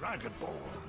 Dragonborn.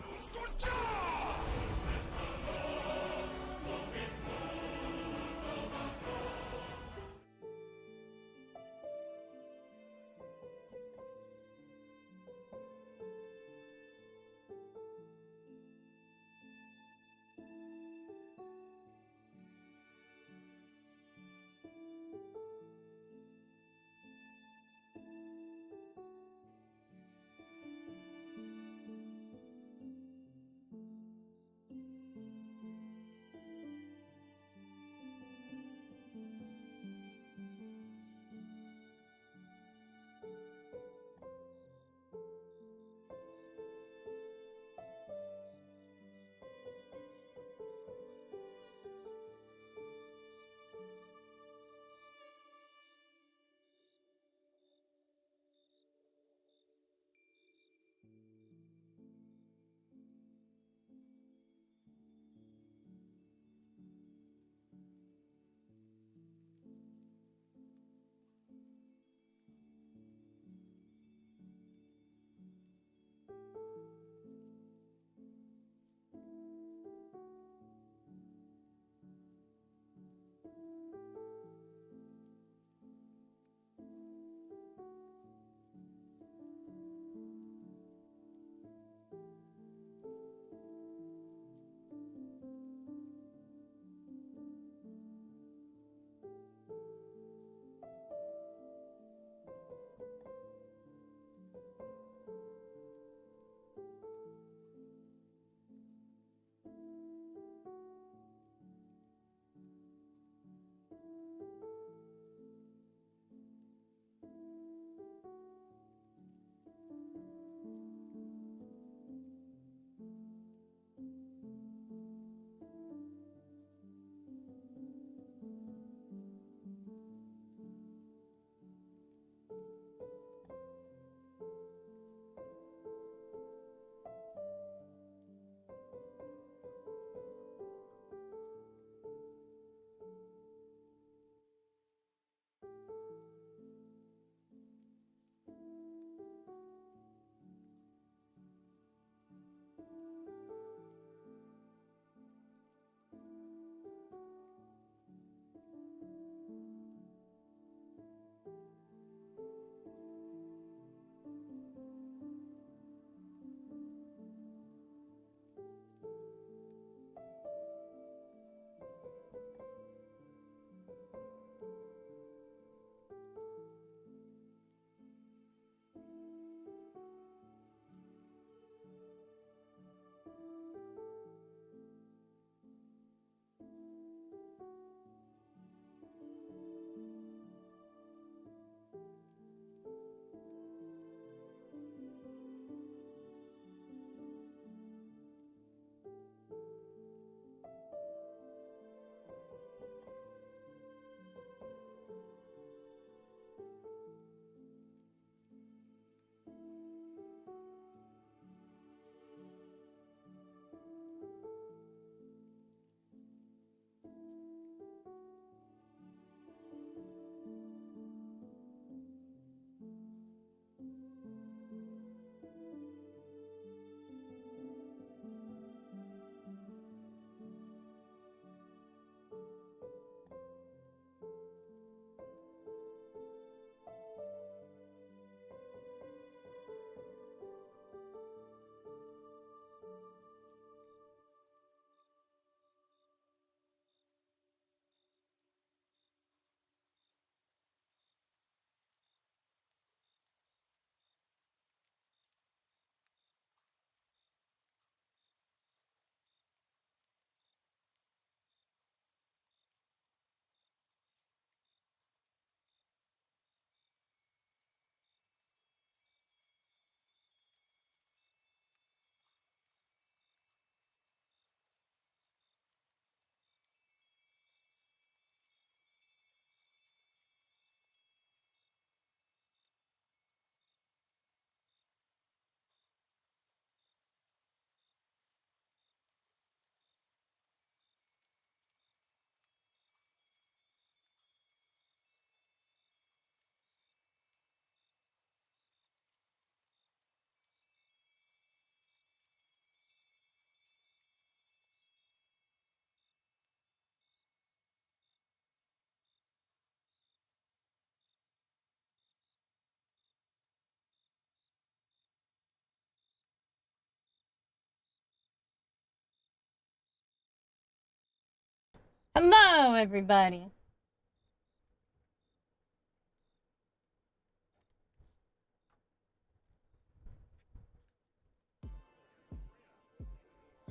Hello, everybody.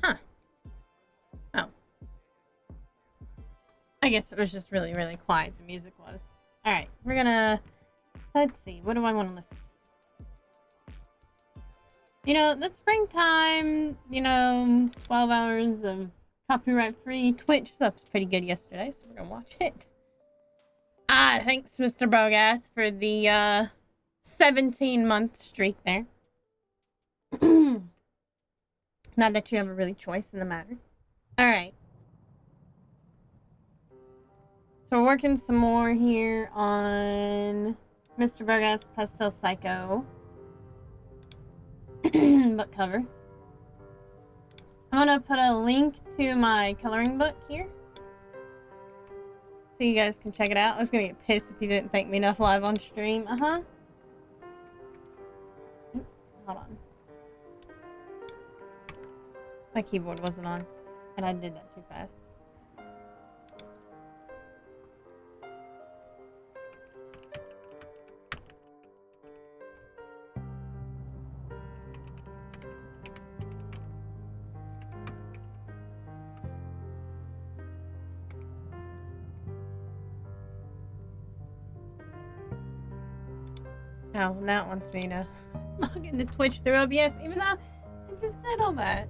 Huh. Oh. I guess it was just really, really quiet, the music was. Alright, we're gonna... Let's see, what do I want to listen to? You know, the springtime, 12 hours of copyright-free Twitch stuff's pretty good yesterday, so we're gonna watch it. Thanks, Mr. Bogath, for the, 17-month streak there. Not that you have a really choice in the matter. Alright. So we're working some more here on Mr. Bogath's Pastel Psycho book cover. I'm gonna put a link to my coloring book here so you guys can check it out. I was gonna get pissed if you didn't thank me enough live on stream. Hold on. My keyboard wasn't on, and I did that too fast. Oh, now it wants me to log into Twitch through OBS, even though I just did all that.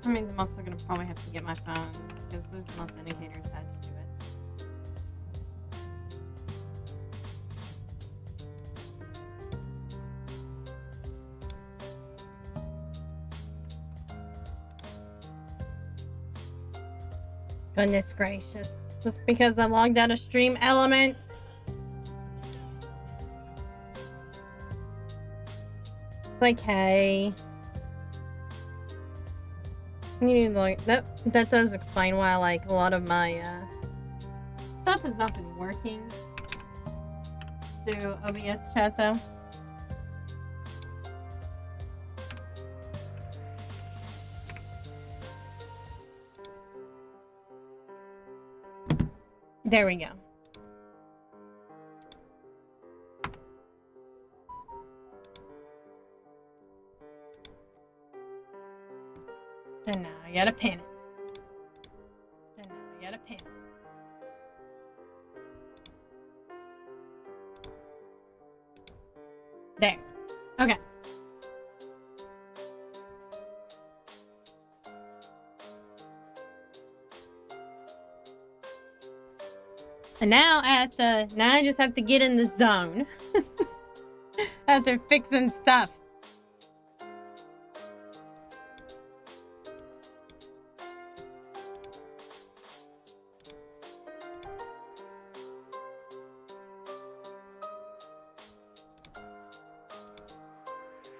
I mean, I'm also gonna probably have to get my phone because there's an authenticator attached to it. Goodness gracious. Just because I logged out of Stream Elements. It's like, hey. You need like that does explain why like a lot of my stuff has not been working through OBS chat though. There we go. And now I gotta pin it. And now I gotta pin it. There. Okay. And now I just have to get in the zone. After fixing stuff.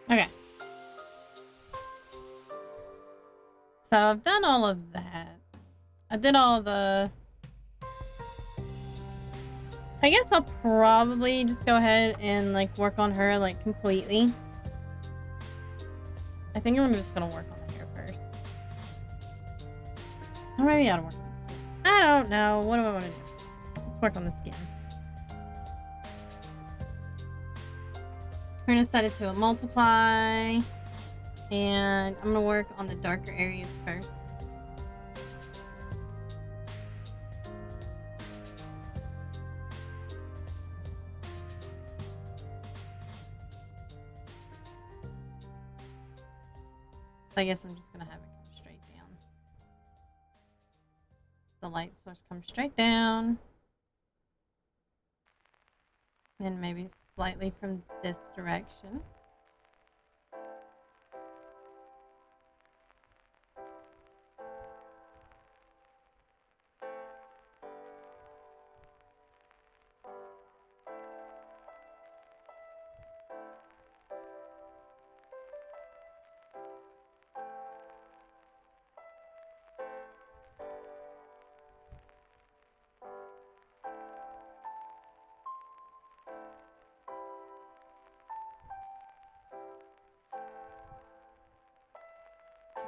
Okay. So I've done all of that. I did all the... I guess I'll probably just go ahead and like work on her like completely. I think I'm just gonna work on the hair first. Or maybe I ought to work on the skin. I don't know. What do I want to do? Let's work on the skin. We're gonna set it to a multiply. And I'm gonna work on the darker areas first. I guess I'm just gonna have it come straight down. The light source comes straight down. And maybe slightly from this direction.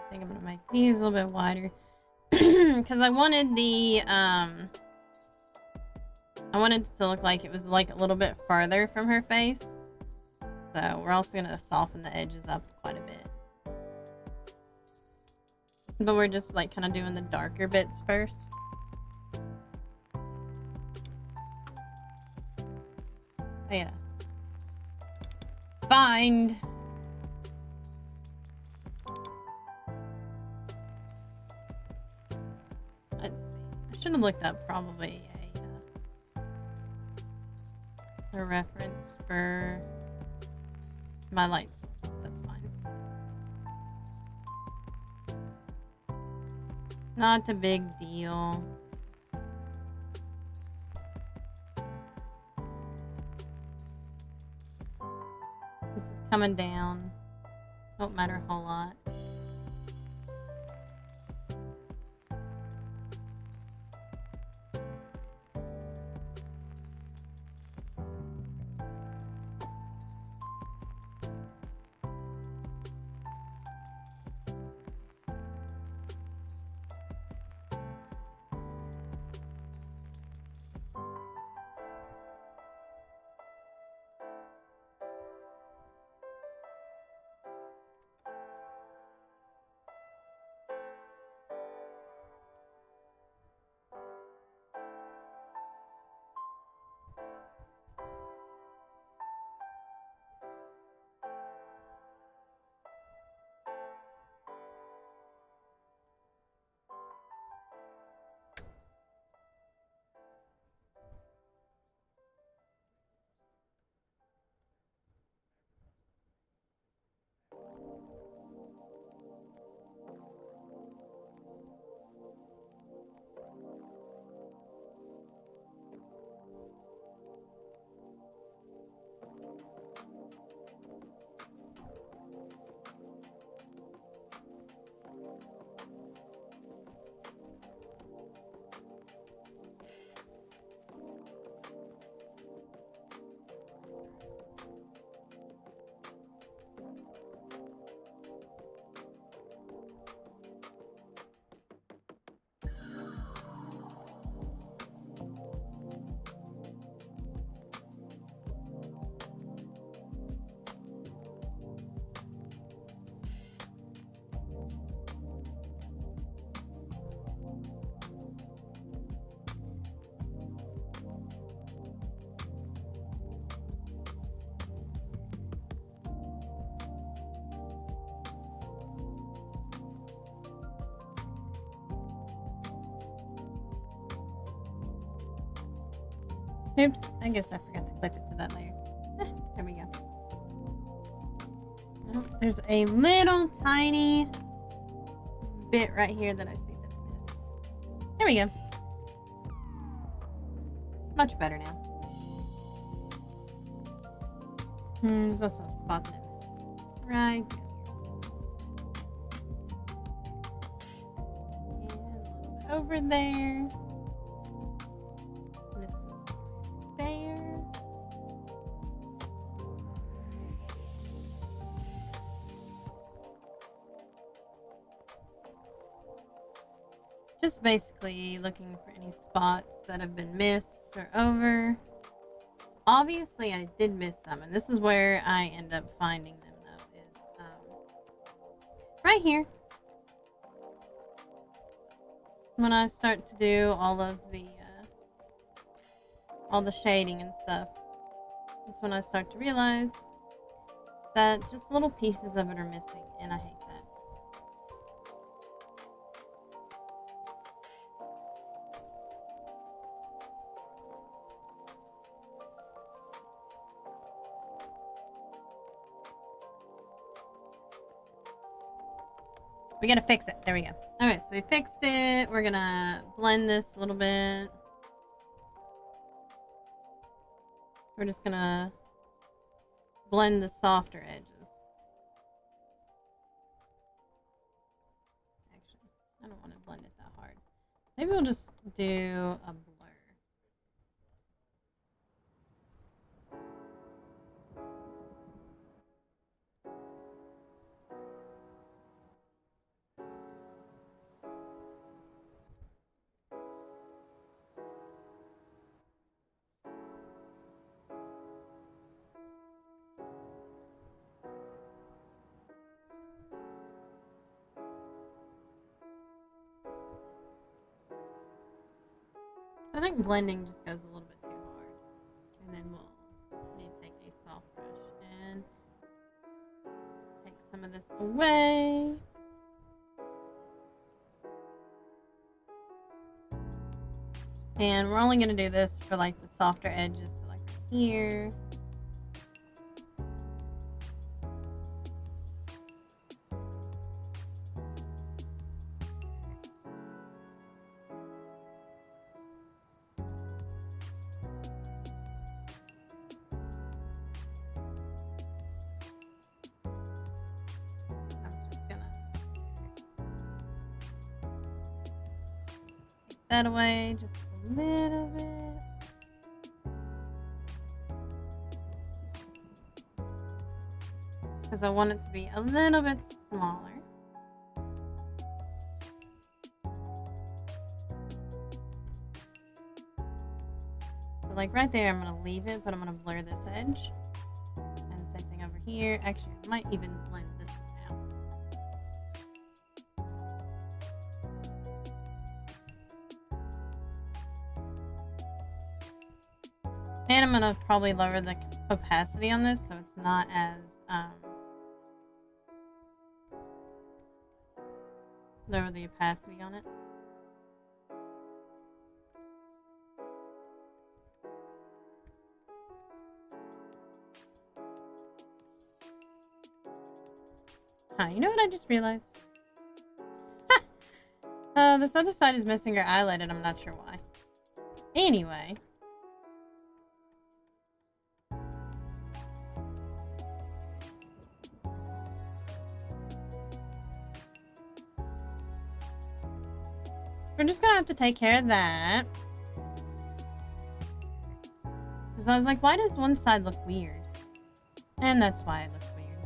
I think I'm gonna make these a little bit wider because I wanted the I wanted it to look like it was like a little bit farther from her face. So we're also gonna soften the edges up quite a bit. But we're just like kind of doing the darker bits first. Oh yeah. Find. Let's see. I should have looked up probably a reference for my light source. That's fine. Not a big deal. Since it's coming down, don't matter a whole lot. Oops, I guess I forgot to clip it to that layer. There we go. Oh, there's a little tiny bit right here that I see that I missed. There we go. Much better now. There's also a spot that I missed. Right there. And a little bit over there. There. Just basically looking for any spots that have been missed or over. So obviously I did miss some, and this is where I end up finding them though, is right here. When I start to do all the shading and stuff, that's when I start to realize that just little pieces of it are missing, and I hate that. We gotta fix it. There we go. Okay, so we fixed it. We're gonna blend this a little bit. We're just gonna blend the softer edges. Actually, I don't want to blend it that hard. Maybe we'll just do a blur. I think blending just goes a little bit too hard. And then we'll need to take a soft brush and take some of this away. And we're only going to do this for like the softer edges, so like right here. That away just a little bit, because I want it to be a little bit smaller. So like right there I'm going to leave it, but I'm going to blur this edge. And same thing over here. Actually I might even blend this out. And I'm going to probably lower the opacity on this so it's not as, lower the opacity on it. You know what I just realized? This other side is missing her eyelid and I'm not sure why. Anyway. We're just gonna have to take care of that. Because I was like, why does one side look weird? And that's why it looks weird.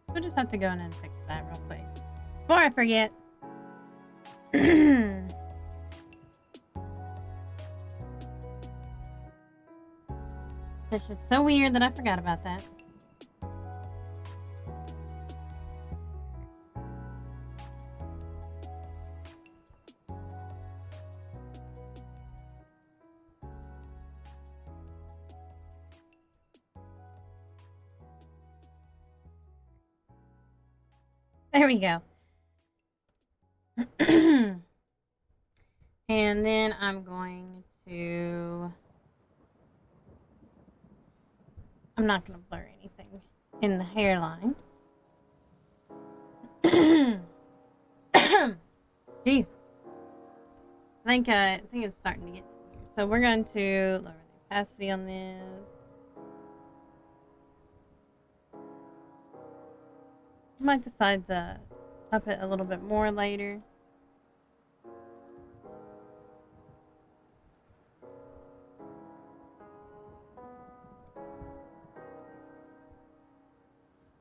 We'll just have to go in and fix that real quick. Before I forget. It's just so weird that I forgot about that. There we go. And then I'm going to... I'm not going to blur anything in the hairline. Jesus. I think it's starting to get here. So we're going to lower the opacity on this. I might decide to up it a little bit more later.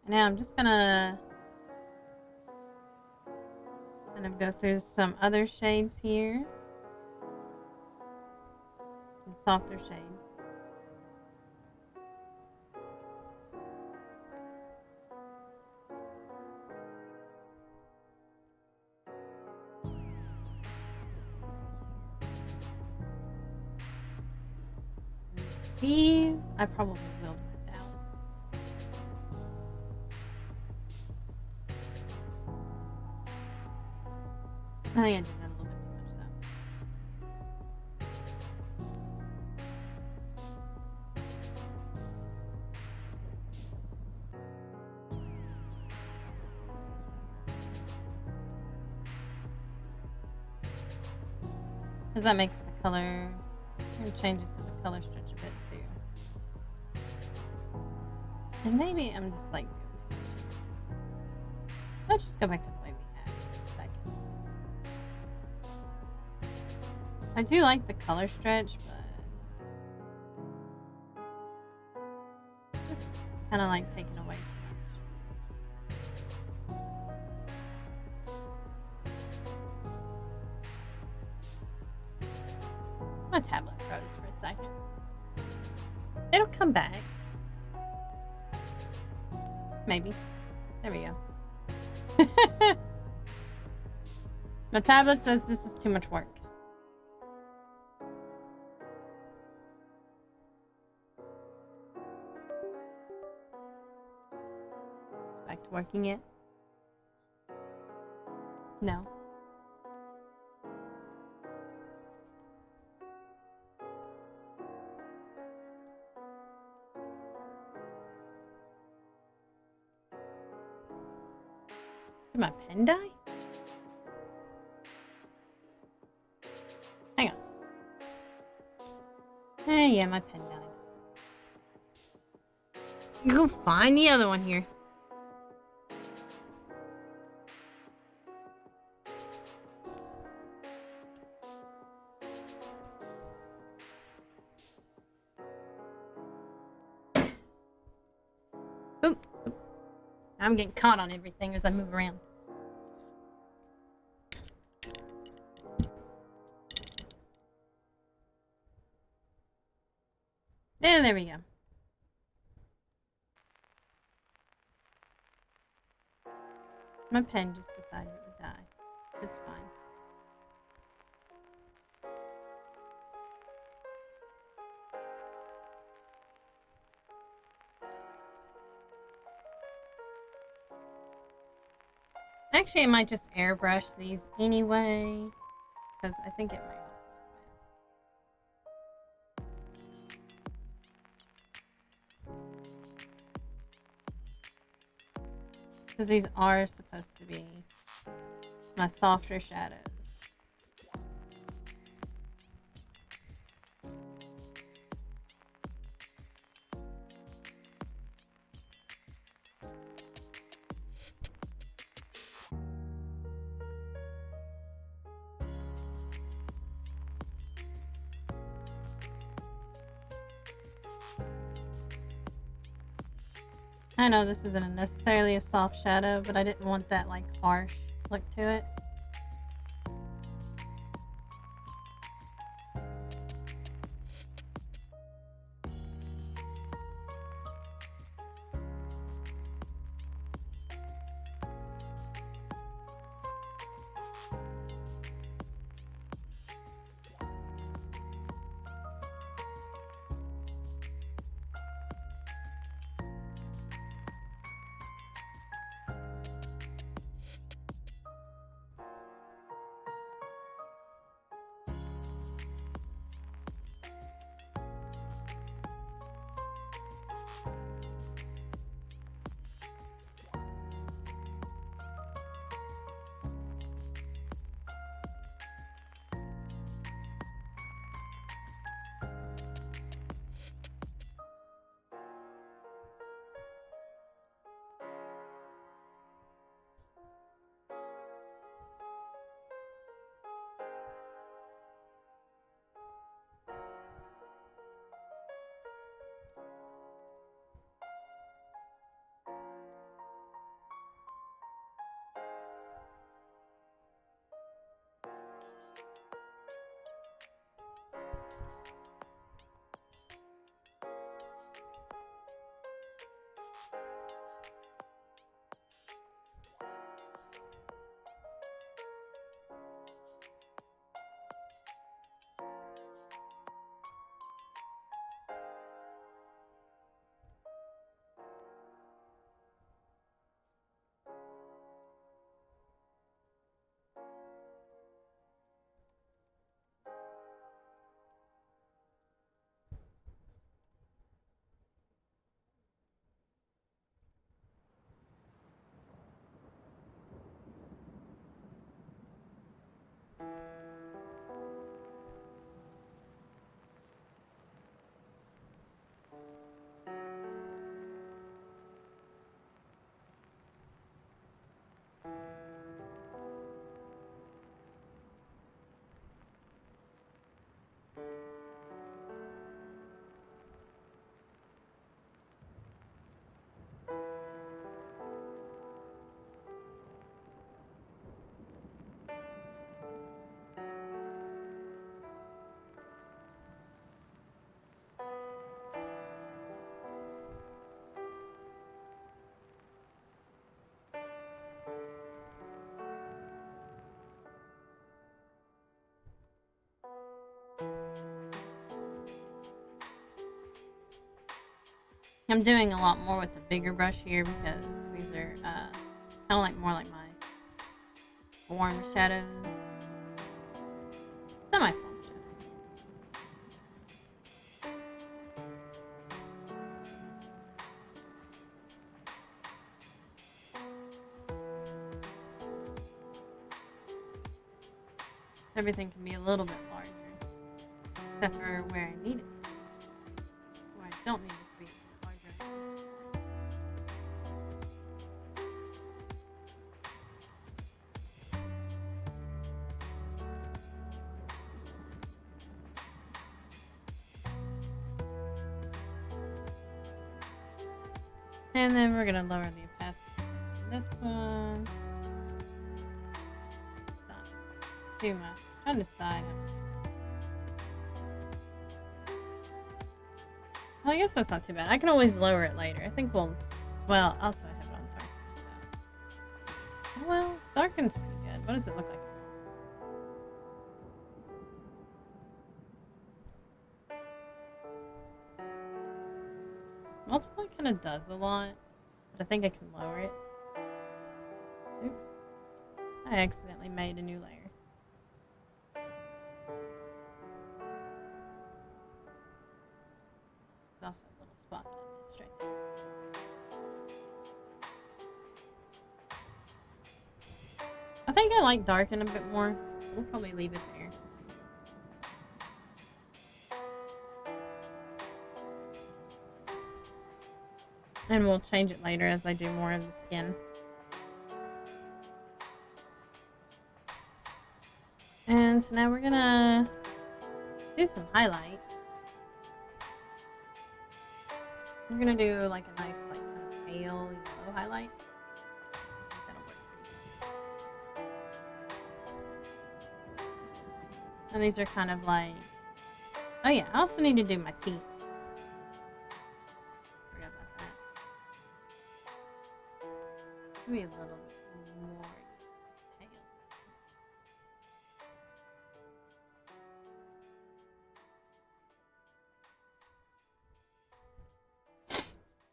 And now I'm just gonna kind of go through some other shades here. Some softer shades. These I probably will blend out. I think I did that a little bit too much because that makes the color. I'm gonna change it to the color stretch a bit too. And maybe I'm just like doing too much. Let's just go back to the way we had it for a second. I do like the color stretch, but just kind of like taking away too much. My tablet froze for a second. It'll come back. Maybe. There we go. My tablet says this is too much work. Back to working yet? No. Did my pen die? Hang on. Yeah, my pen died. Go find the other one here. Oop. I'm getting caught on everything as I move around. And there we go. My pen just decided it would die. It's fine. Actually, I might just airbrush these anyway, because I think it might help. Because these are supposed to be my softer shadows. I know this isn't necessarily a soft shadow, but I didn't want that like harsh look to it. I'm doing a lot more with the bigger brush here because these are kind of like more like my warm shadows, semi-foam shadows. Everything can be a little bit larger, except for where I need it, where I don't need it to be larger. And then we're gonna lower the opacity on this one. It's not too much. On the side. Well, I guess that's not too bad. I can always lower it later. I think well, also I have it on darken stuff. Oh, well, darken's pretty good. What does it look like? Multiply kind of does a lot, but I think I can lower it. Oops. I accidentally made a new layer. There's also a little spot that I missed right there. I think I like darken a bit more. We'll probably leave it there. And we'll change it later as I do more of the skin. And now we're gonna do some highlight. We're gonna do like a nice, like kind of pale yellow highlight. I think that'll work pretty good. And these are kind of like, oh yeah, I also need to do my teeth. Forgot about that. Maybe a little more pale.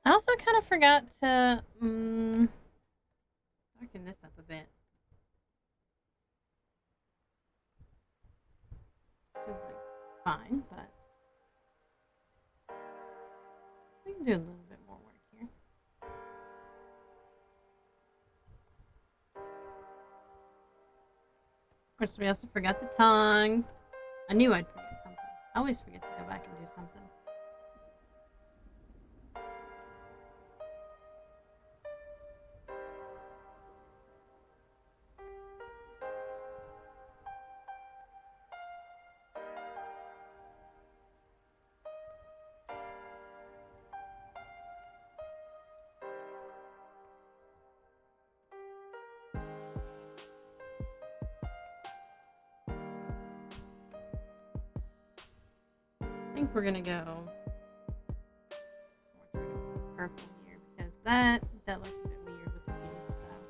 I also kind of forgot to darken this up a bit. It's like fine, but we can do a little bit more work here. Of course, we also forgot the tongue. I knew I'd forget something. I always forget to go back and do something. I think we're gonna go purple here because that looks a bit weird with the bead style.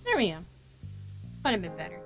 There we go. Quite a bit better.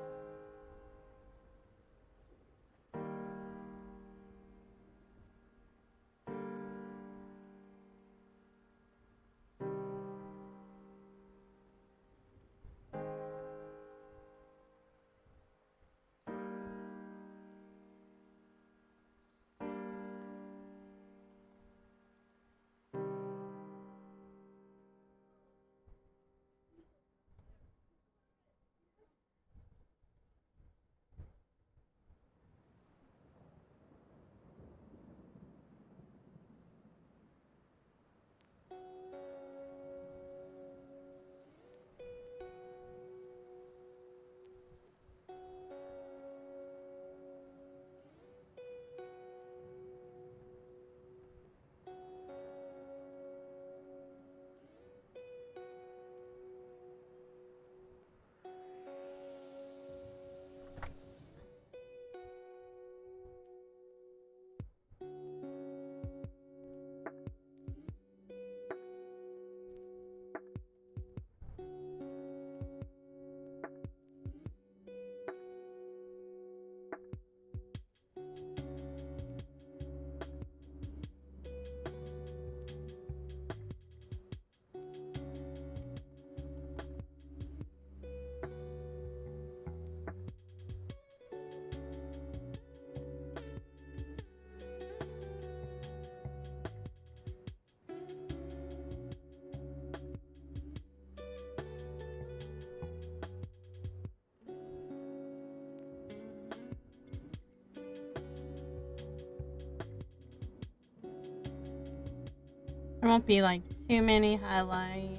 There won't be like too many highlights.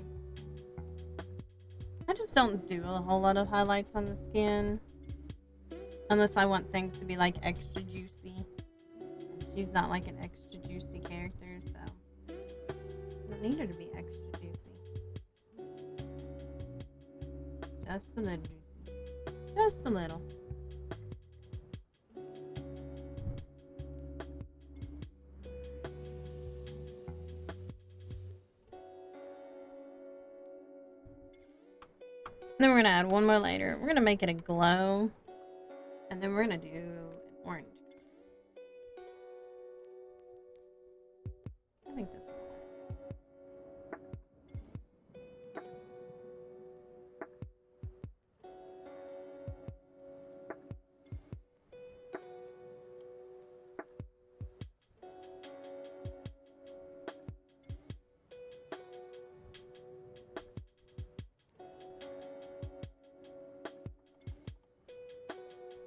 I just don't do a whole lot of highlights on the skin. Unless I want things to be like extra juicy. She's not like an extra juicy character, so I don't need her to be extra juicy. Just a little juicy. Just a little. Then we're gonna add one more later. We're gonna make it a glow. And then we're gonna do an orange. I think this will work.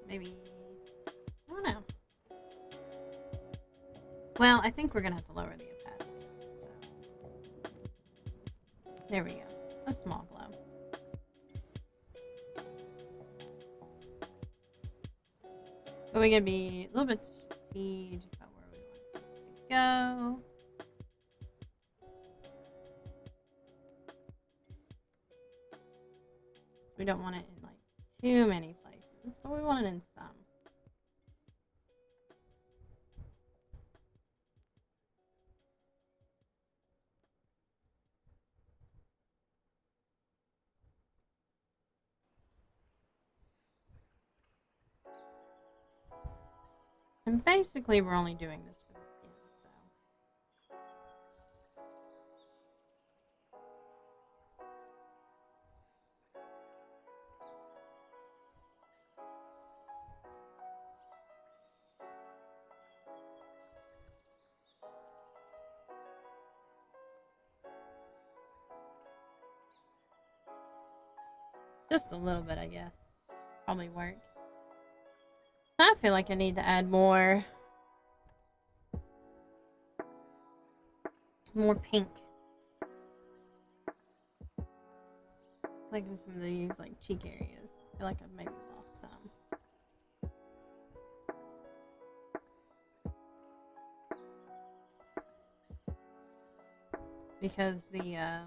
Maybe, I don't know. Well, I think we're gonna have to lower the opacity. So there we go. A small glow. But we're gonna be a little bit strategic about where we want this to go. We don't want it in like too many places, but we want it in some. And basically we're only doing this for the skin, so. Just a little bit, I guess. Probably work. I feel like I need to add more pink. Like in some of these like cheek areas. I feel like I've maybe lost some. Because the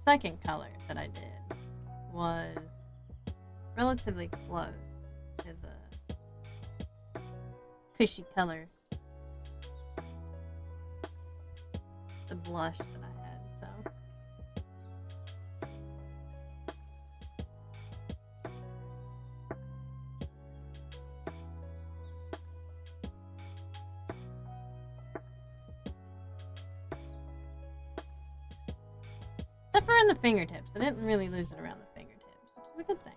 second color that I did was relatively close to the cushy color, the blush that I had, so. Except for in the fingertips. I didn't really lose it around the fingertips, which is a good thing.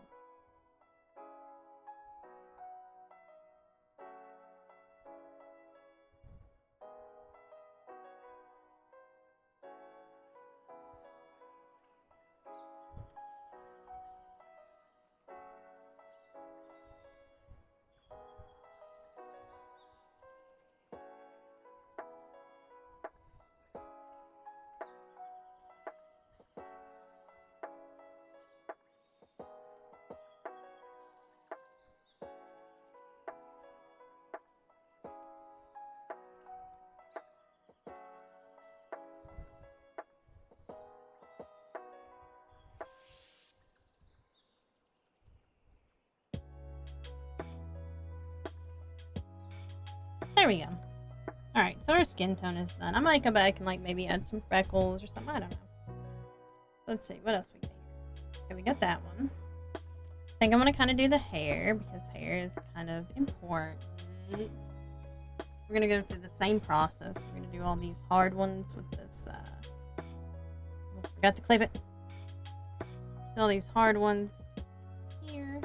There we go. Alright, so our skin tone is done. I might come back and like maybe add some freckles or something. I don't know. Let's see, what else we got here? Okay, we got that one. I think I'm gonna kind of do the hair because hair is kind of important. We're gonna go through the same process. We're gonna do all these hard ones with this. Forgot to clip it. Do all these hard ones here.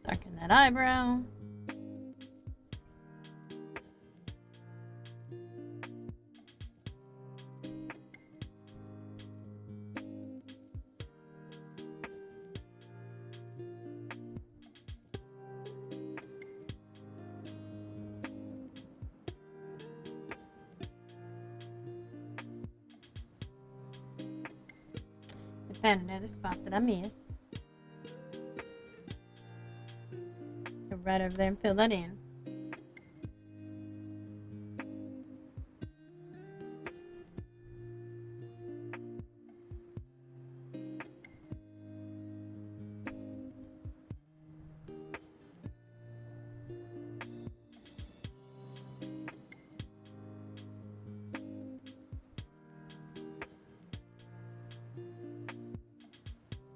Darken that eyebrow. I found another spot that I missed. Go right over there and fill that in.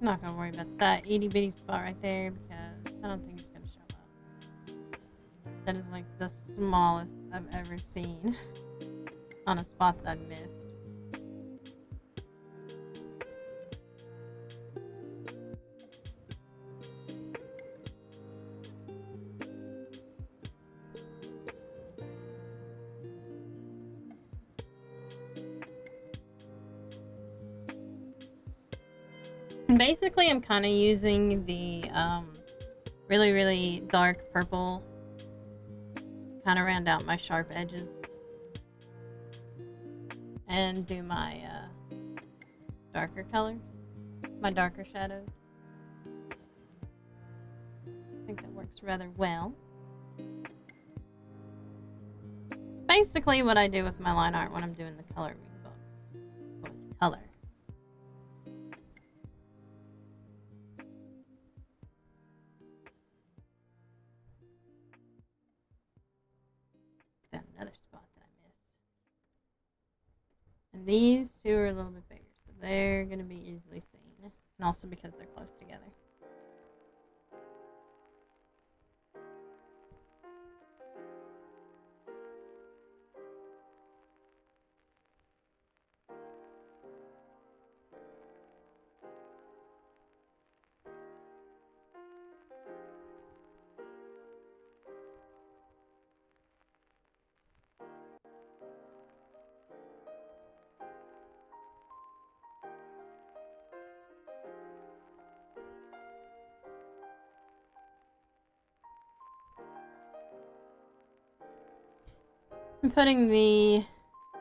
I'm not gonna worry about that itty bitty spot right there because I don't think it's gonna show up. That is like the smallest I've ever seen on a spot that I've missed. Basically, I'm kind of using the really, really dark purple to kind of round out my sharp edges and do my darker colors, my darker shadows. I think that works rather well. It's basically what I do with my line art when I'm doing the coloring books with color. Another spot that I missed. And these two are a little bit bigger, so they're going to be easily seen. And also because they're close together. I'm putting the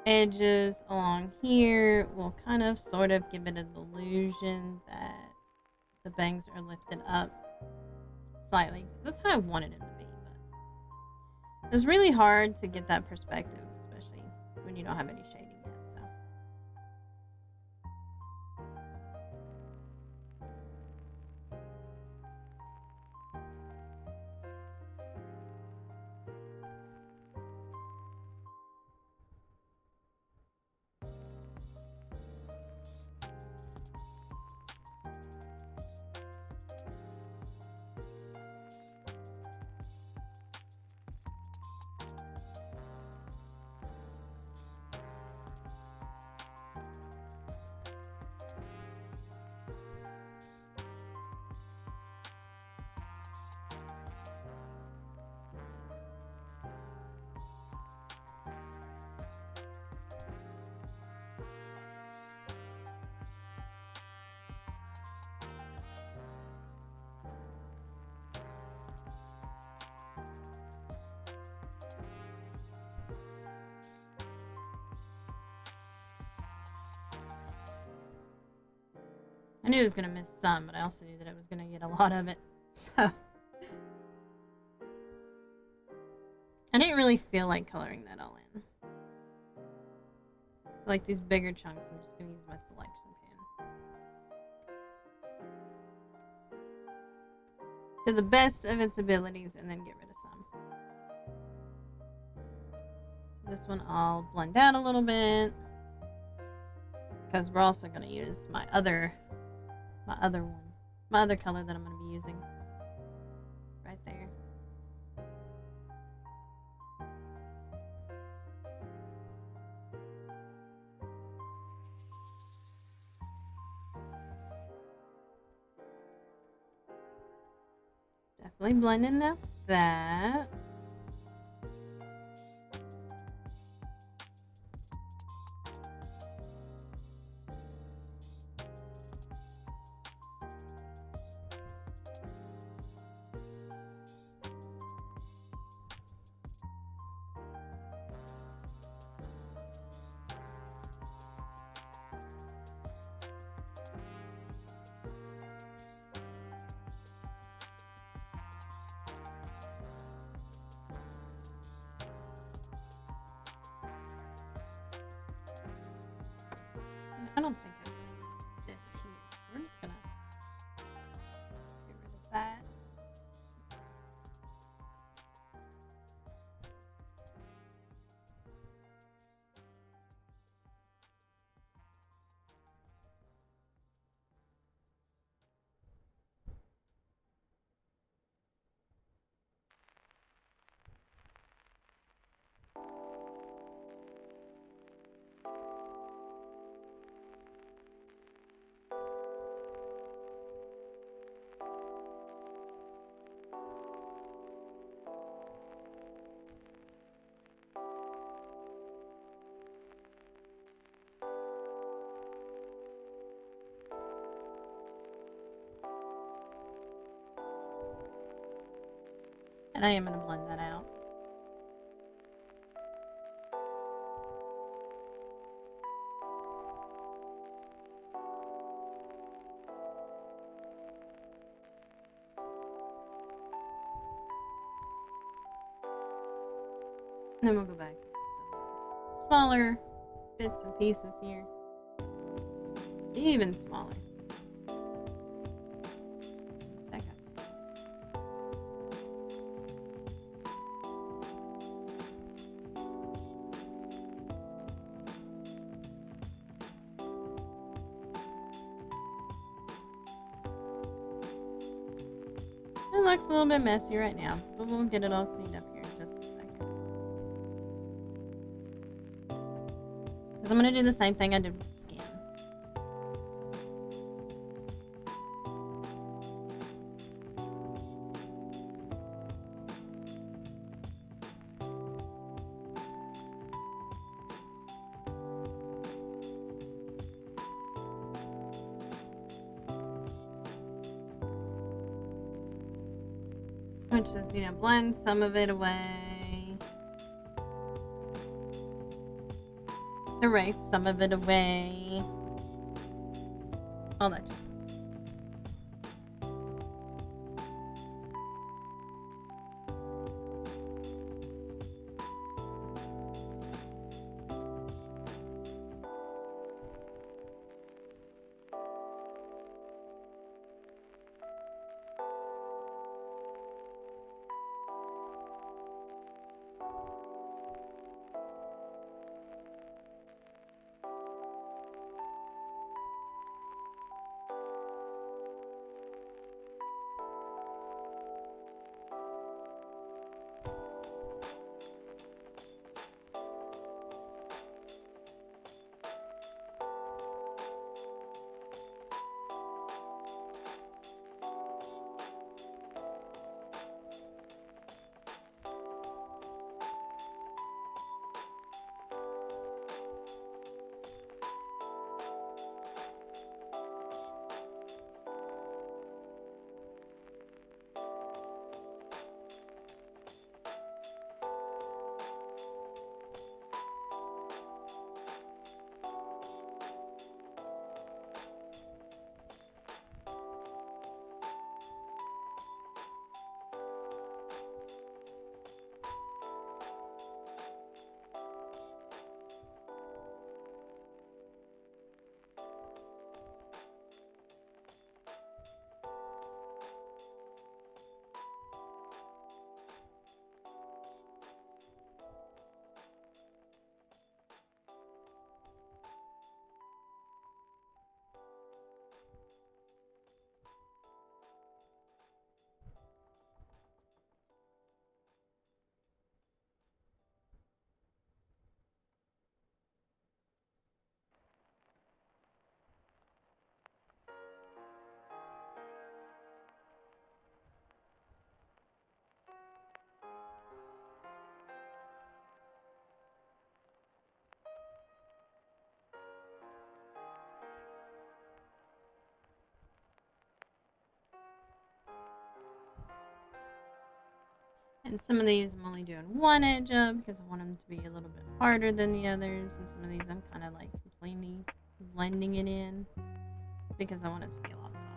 edges along here will kind of sort of give it an illusion that the bangs are lifted up slightly, because that's how I wanted it to be. But it was really hard to get that perspective, especially when you don't have any shading yet. So I knew it was going to miss some, but I also knew that it was going to get a lot of it. So I didn't really feel like coloring that all in. So like these bigger chunks, I'm just going to use my selection pen to the best of its abilities and then get rid of some. So this one I'll blend out a little bit because we're also going to use my other color that I'm going to be using right there. Definitely blending out that. I don't think I put this here. We're just gonna get rid of that. And I am going to blend that out. And then we'll go back to some smaller bits and pieces here. Even smaller. That got too close. It looks a little bit messy right now, but we'll get it all cleaned up here in just a second. Because I'm going to do the same thing I did with the skin. Which is, you know, blend some of it away. Erase some of it away. All that jazz. And some of these I'm only doing one edge of because I want them to be a little bit harder than the others. And some of these I'm kind of like completely blending it in because I want it to be a lot softer.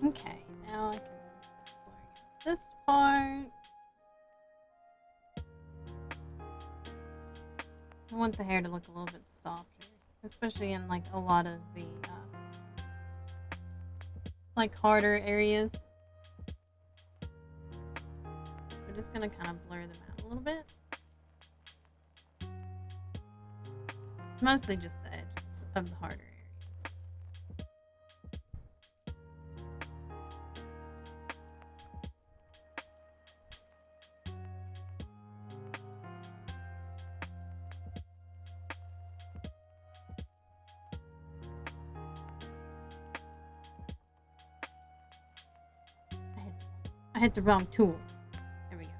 Okay, now I can start blurring out this part. I want the hair to look a little bit softer, especially in like a lot of the like harder areas. We're just gonna kind of blur them out a little bit. Mostly just the edges of the harder areas. I hit the wrong tool. There we go.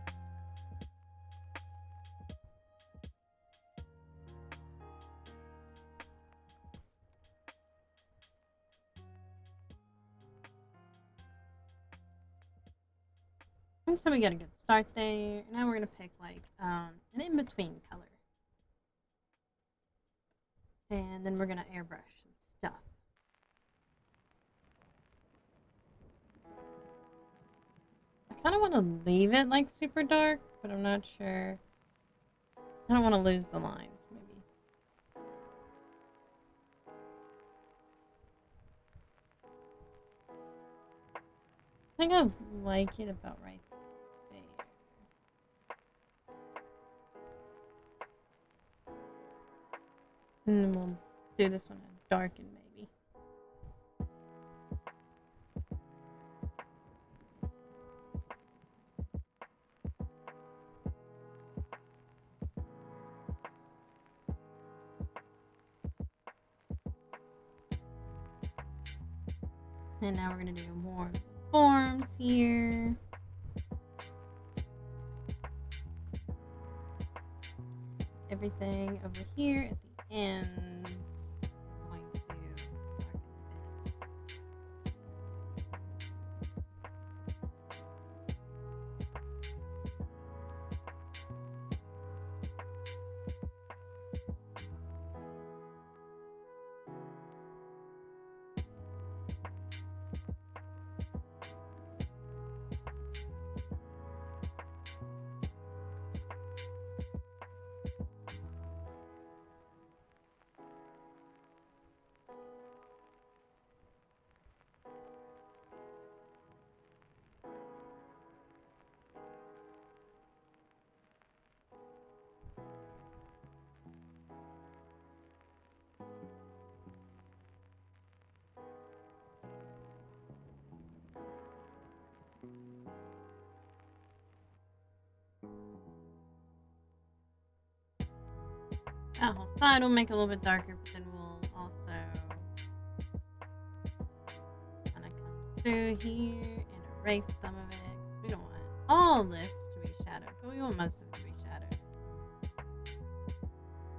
And so we got a good start there. Now we're gonna pick like an in-between color. And then we're gonna airbrush some stuff. I kind of want to leave it like super dark, but I'm not sure. I don't want to lose the lines, maybe. I think I like it about right there. And then we'll do this one and darken maybe. And now we're gonna do more forms here. Everything over here at the end. I'm going to darken a bit. That whole side will make it a little bit darker, but then we'll also kind of come through here and erase some of it. 'Cause we don't want all this to be shadowed, but we want most of it to be shadowed.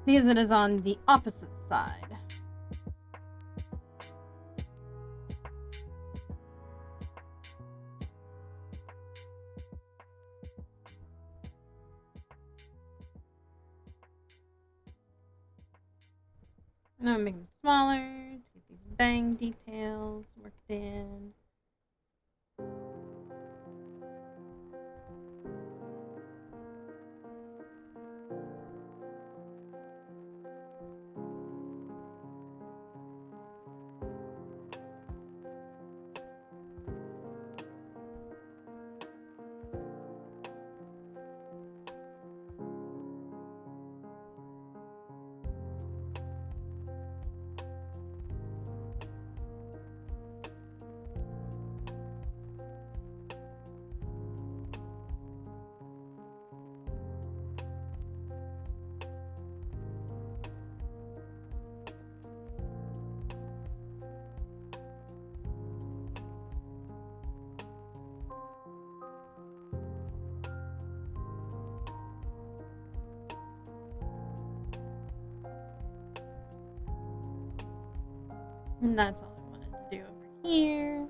Because it is on the opposite side. And I'm gonna make them smaller to get these bang details worked in. And that's all I wanted to do over here.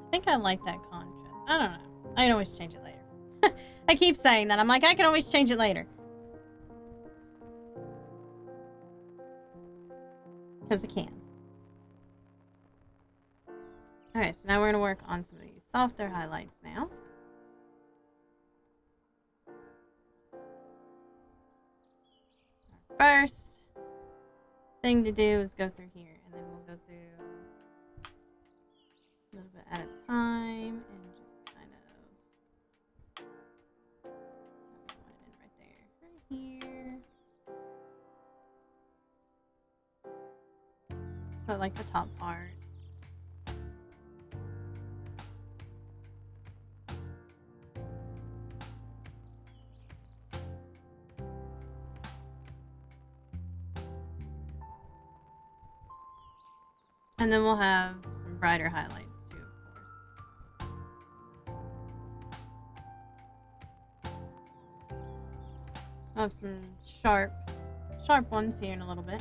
I think I like that contrast. I don't know. I can always change it later. I keep saying that. I'm like, I can always change it later. Because I can. Alright, so now we're going to work on some of these softer highlights now. Our first thing to do is go through here. And then we'll go through a little bit at a time and just kind of right there, right here. So like the top part. And then we'll have some brighter highlights too, of course. We'll have some sharp ones here in a little bit.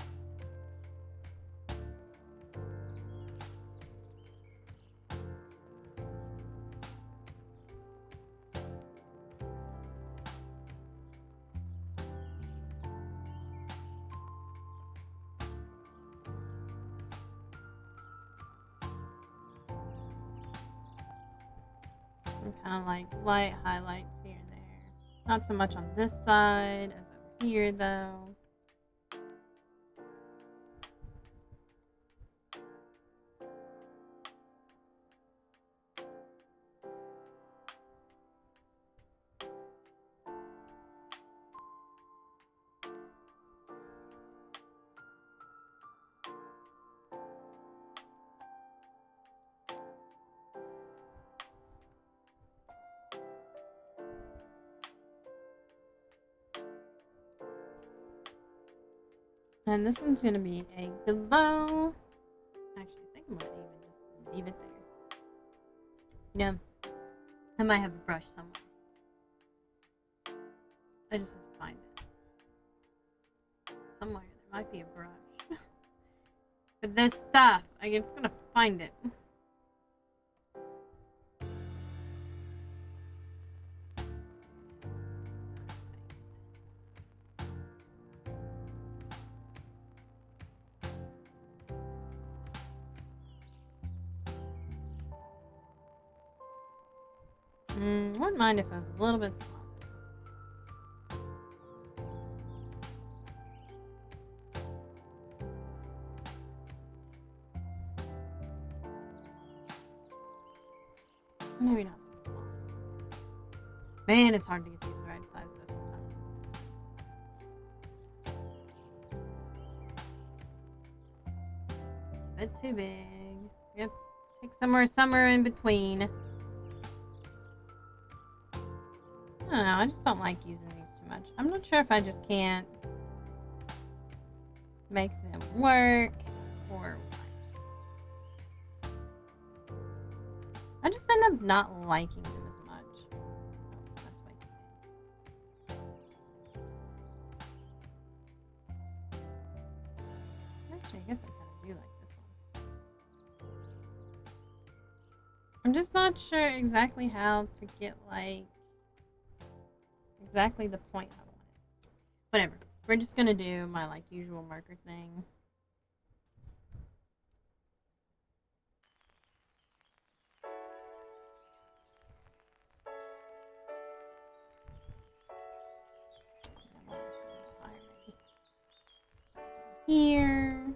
Kind of like light highlights here and there. Not so much on this side as over here though. And this one's going to be a glow. Actually, I think I'm going to even just leave it there. You know, I might have a brush somewhere. I just have to find it. Somewhere there might be a brush. For this stuff, I'm just going to find it. Wouldn't mind if it was a little bit smaller. Maybe not so small. Man, it's hard to get these the right size though sometimes. Bit too big. Yep. Pick somewhere in between. I don't know, I just don't like using these too much. I'm not sure if I just can't make them work or what. I just end up not liking them as much. Oh, that's way too big. Actually, I guess I kind of do like this one. I'm just not sure exactly how to get like exactly the point I want it. Whatever. We're just gonna do my like usual marker thing. Here.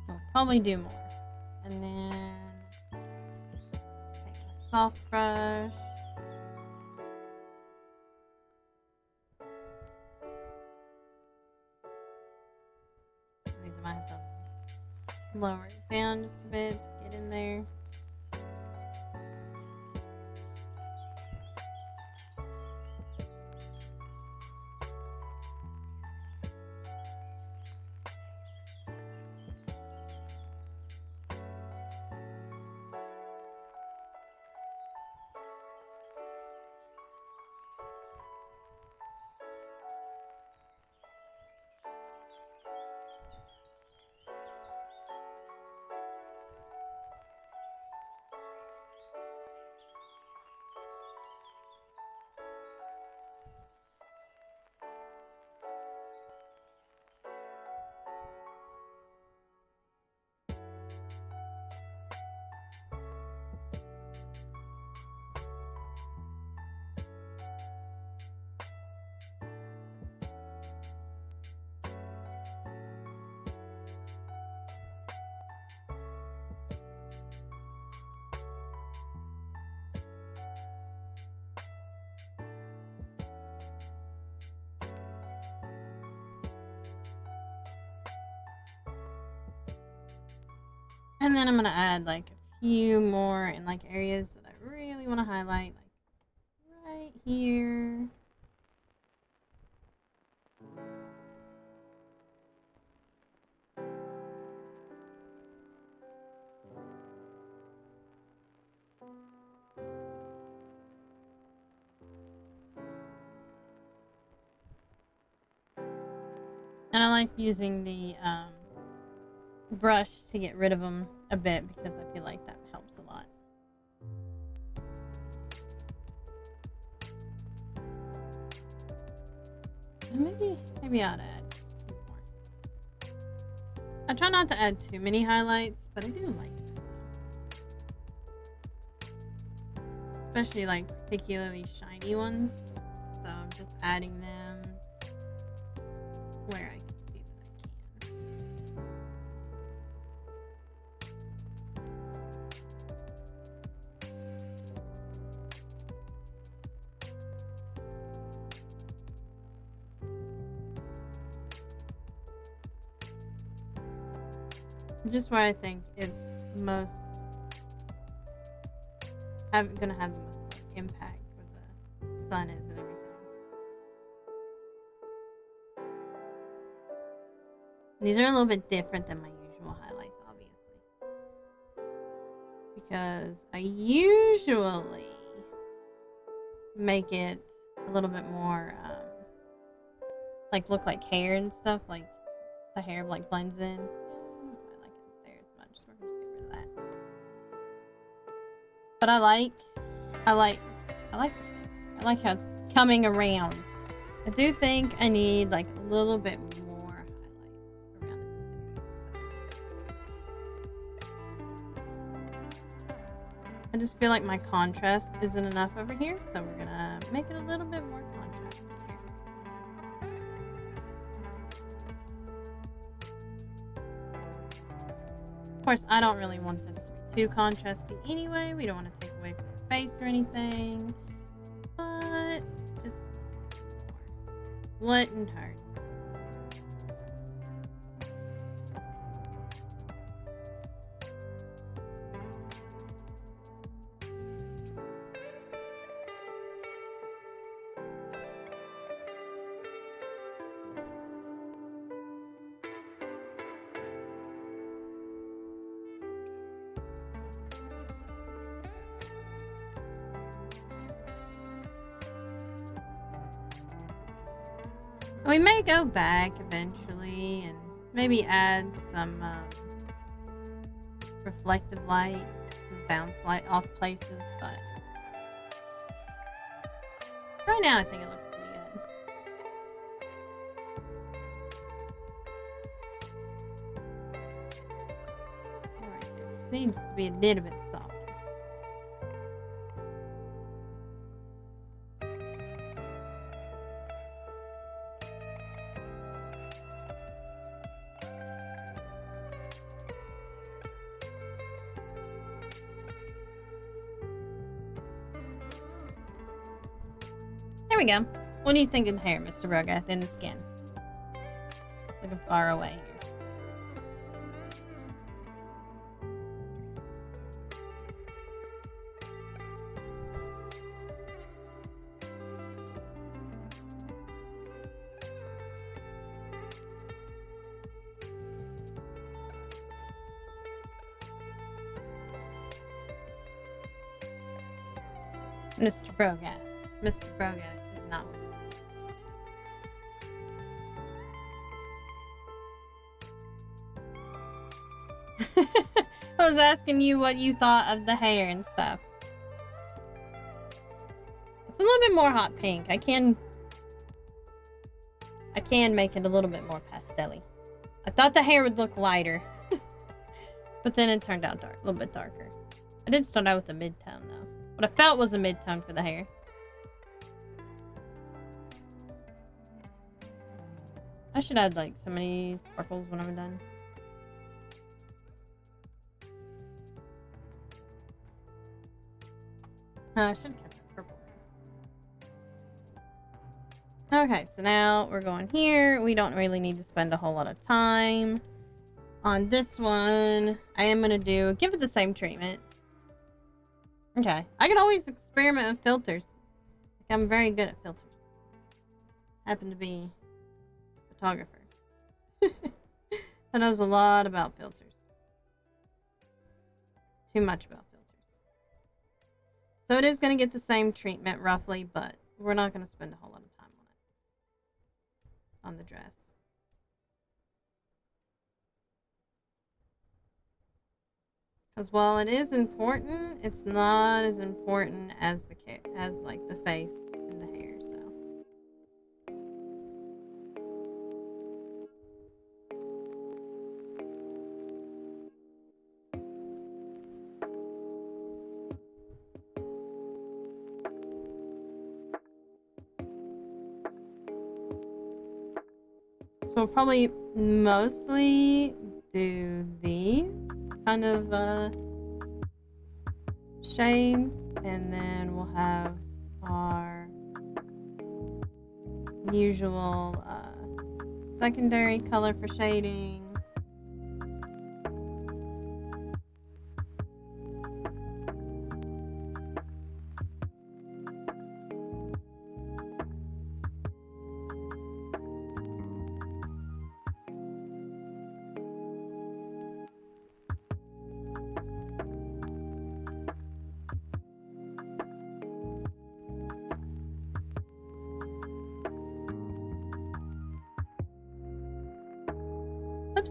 I'll probably do more. And then take a soft brush. These might have to lower it down just a bit to get in there. And then I'm gonna add like a few more in like areas that I really want to highlight, like right here. And I like using the brush to get rid of them a bit because I feel like that helps a lot. And maybe I ought to add more. I try not to add too many highlights, but I do like them. Especially like particularly shiny ones. So I'm just adding them where I can see that I can. Just where I think it's most gonna have the most like, impact where the sun is and everything. These are a little bit different than my usual highlights, obviously, because I usually make it a little bit more like look like hair and stuff, like the hair like blends in. I don't know if I like it there as much, so we're gonna just get rid of that. But I like how it's coming around. I do think I need like a little bit more highlights around in this area. I just feel like my contrast isn't enough over here, so we're gonna make it a little bit more contrast here. Of course, I don't really want this to be too contrasty anyway. We don't want to take away from the face or anything, but just wouldn't hurt. We may go back eventually and maybe add some reflective light, some bounce light off places, but right now I think it looks pretty good. Alright, this needs to be a little bit softer. There we go. What do you think of the hair, Mr. Brogath, in the skin? Looking far away here. Mr. Brogath. Mr. Brogath is not with us. I was asking you what you thought of the hair and stuff. It's a little bit more hot pink. I can make it a little bit more pastel-y. I thought the hair would look lighter. But then it turned out dark, a little bit darker. I did start out with a mid-tone though. What I felt was a mid-tone for the hair. I should add like so many sparkles when I'm done. I should have kept that purple there. Okay, so now we're going here. We don't really need to spend a whole lot of time on this one. I am going to give it the same treatment. Okay, I can always experiment with filters. I'm very good at filters. Happen to be a photographer. That knows a lot about filters. Too much about filters. So it is going to get the same treatment roughly, but we're not going to spend a whole lot of time on it. On the dress. Because while it is important, it's not as important as like the face and the hair. So we'll probably mostly do these kind of shades, and then we'll have our usual secondary color for shading.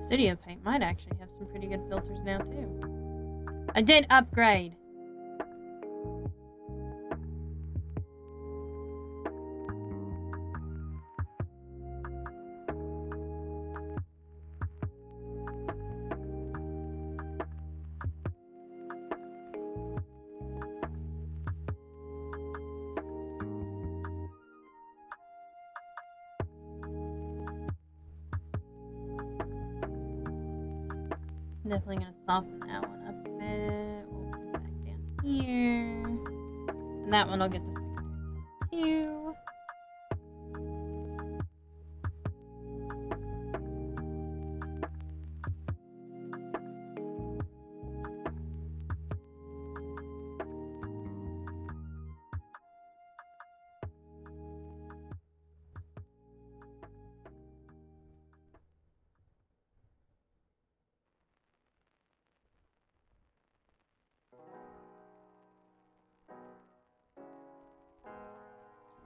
Studio Paint might actually have some pretty good filters now too. I did upgrade. Definitely gonna soften that one up a bit. We'll put it back down here. And that one will get the secondary hue.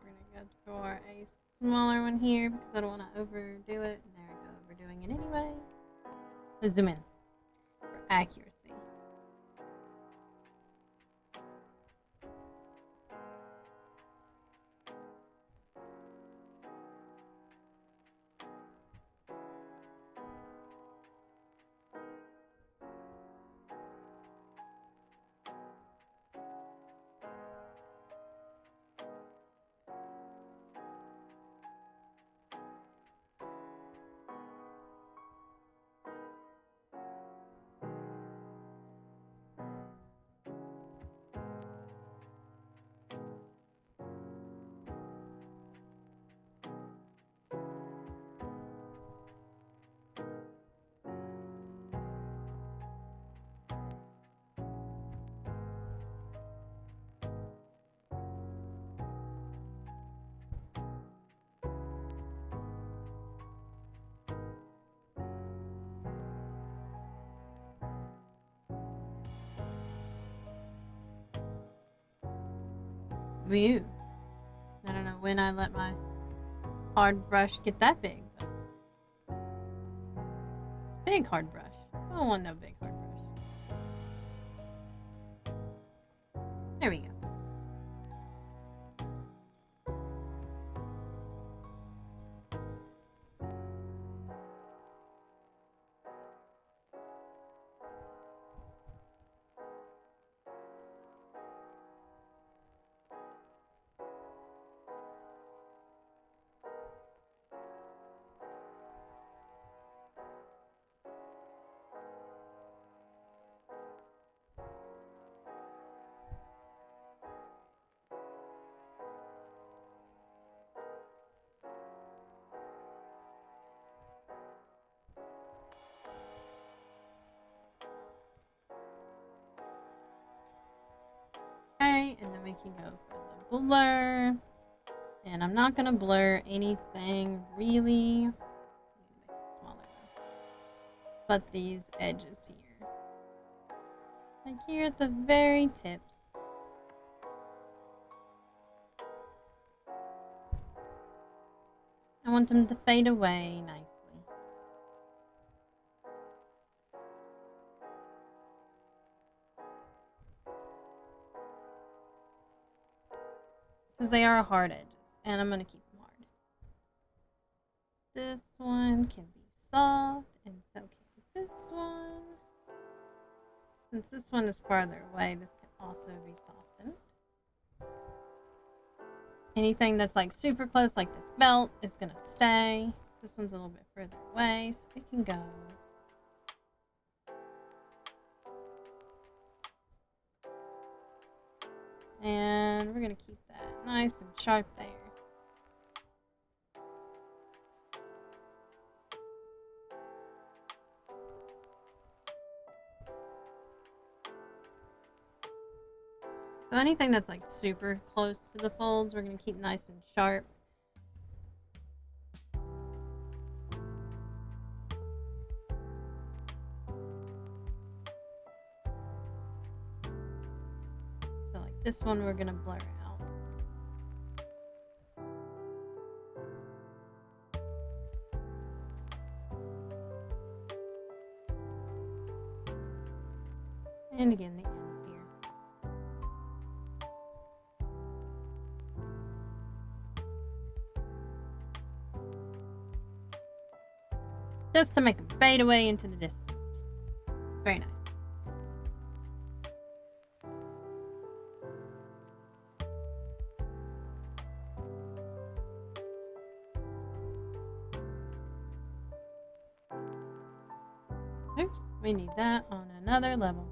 We're gonna go for a smaller one here because I don't want to overdo it. And there we go, overdoing it anyway. Let's zoom in for accuracy. View. I don't know when I let my hard brush get that big. But big hard brush. I don't want no big hard brush. There we go. Okay, and then we can go for the blur. And I'm not gonna blur anything really. Make it smaller though. But these edges here. Like here at the very tips. I want them to fade away nicely. Because they are hard edges. And I'm going to keep them hard. This one can be soft. And so can this one. Since this one is farther away, this can also be softened. Anything that's like super close, like this belt, is going to stay. This one's a little bit further away, so it can go. And we're going to keep that nice and sharp there. So anything that's like super close to the folds, we're going to keep nice and sharp. So like this one, we're going to blur out. And again, the ends here. Just to make them fade away into the distance. Very nice. Oops, we need that on another level.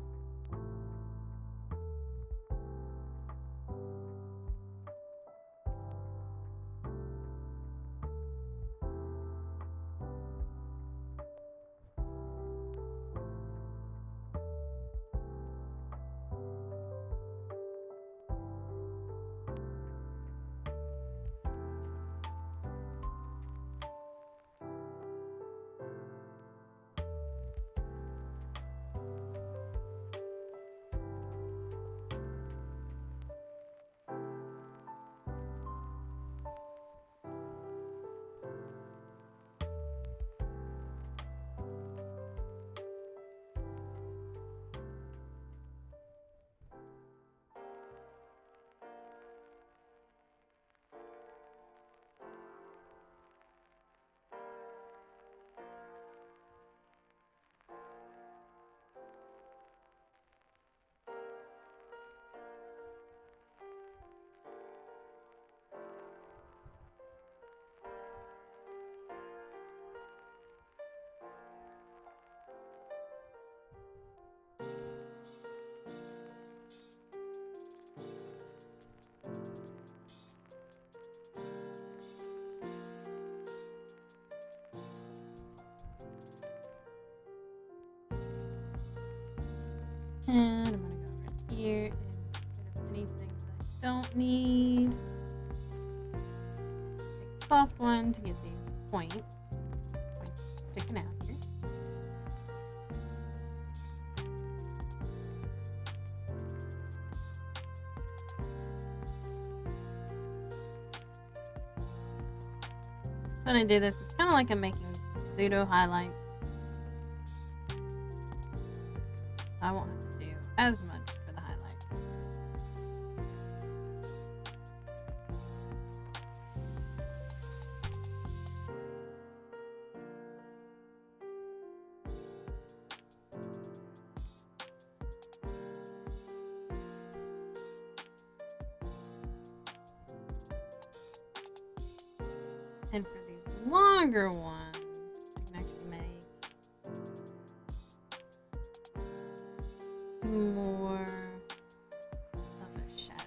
And I'm gonna go right here and get rid of anything that I don't need. Take a soft one to get these points sticking out here. When I do this, it's kind of like I'm making pseudo highlights. I won't have to do as much for the highlights. And for these longer ones, I can actually make more other shadows.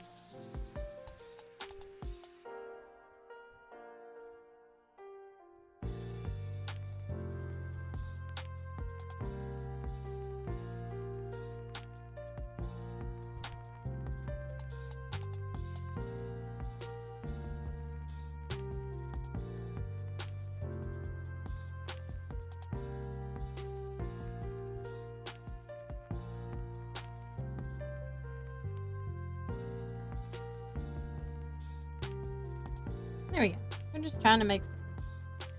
There we go. I'm just trying to make some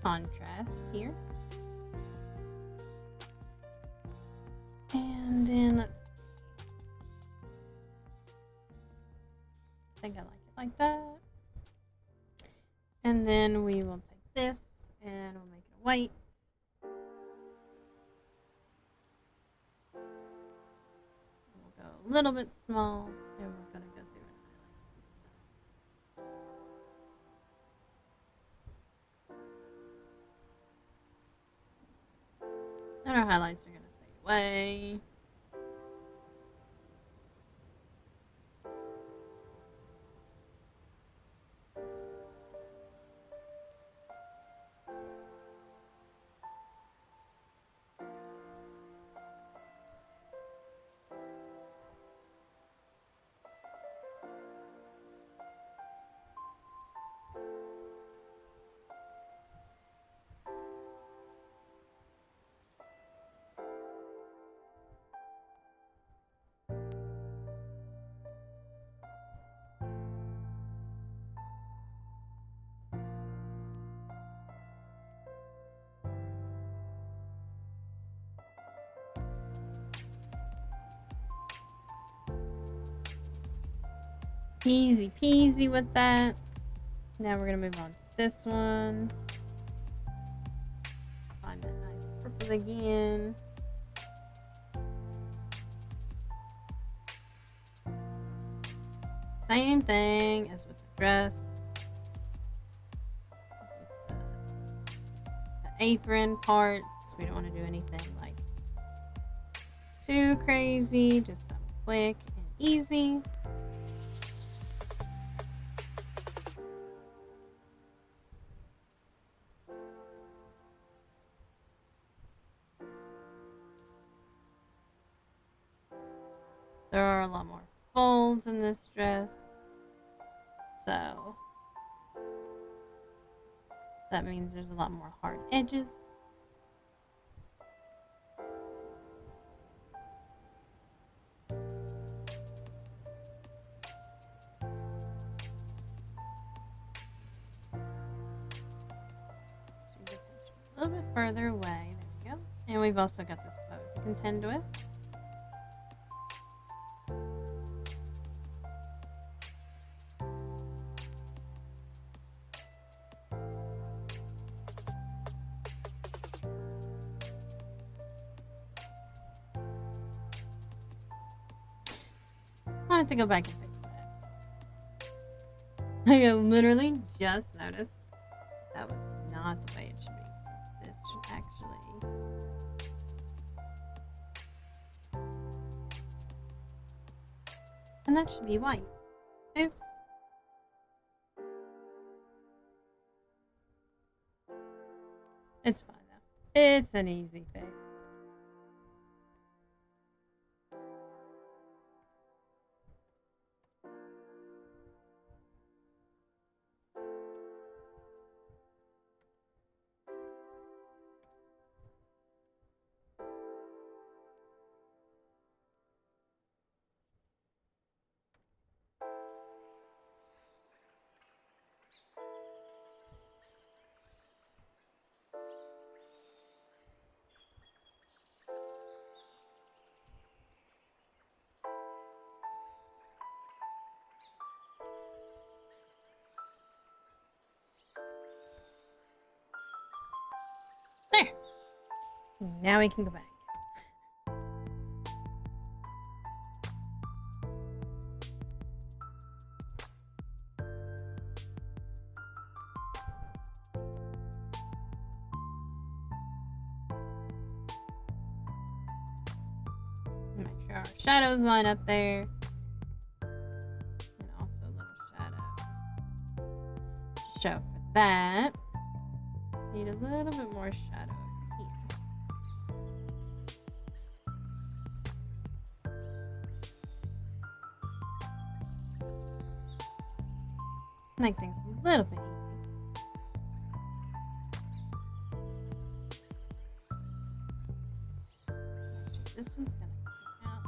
contrast here. And then let's see. I think I like it like that. And then we will take this and we'll make it white. We'll go a little bit small and we're going to go through and highlight some stuff. And our highlights are going to fade away. Easy peasy with that. Now we're gonna move on to this one. Find that nice purple again. Same thing as with the dress. The apron parts. We don't want to do anything like too crazy, just something quick and easy. There are a lot more folds in this dress, so that means there's a lot more hard edges. A little bit further away. There we go. And we've also got this bow to contend with. I have to go back and fix that. I literally just noticed that was not the way it should be. So this should actually... And that should be white. Oops. It's fine though. It's an easy fix. There. Now we can go back. Make sure our shadows line up there. And also a little shadow to show for that. Need a little bit more shadow over here. Make things a little bit easier. Actually, this one's gonna come out.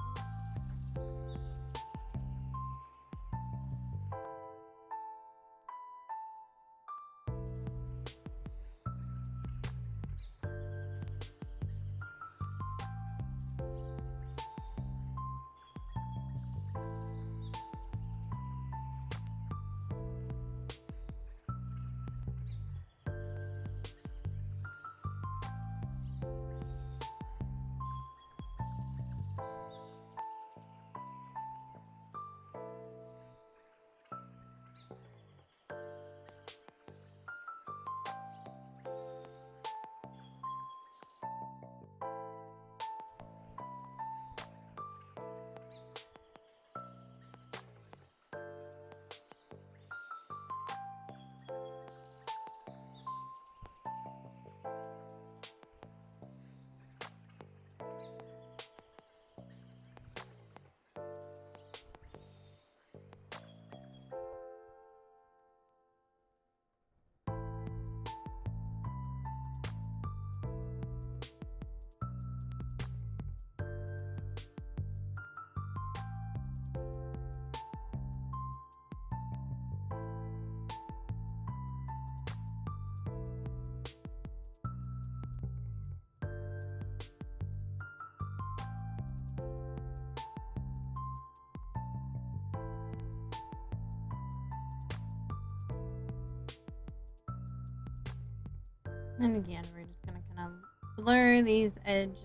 And again, we're just gonna kind of blur these edges,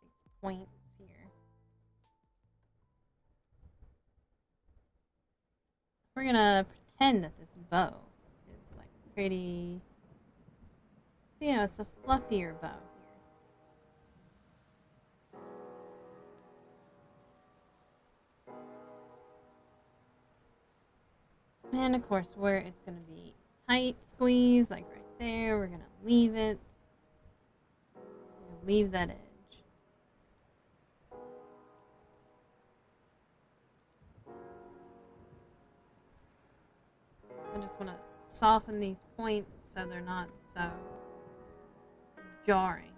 these points here. We're gonna pretend that this bow is like pretty, you know, it's a fluffier bow here. And of course, where it's gonna be tight squeeze, like right there, we're gonna leave it. Leave that edge. I just want to soften these points so they're not so jarring.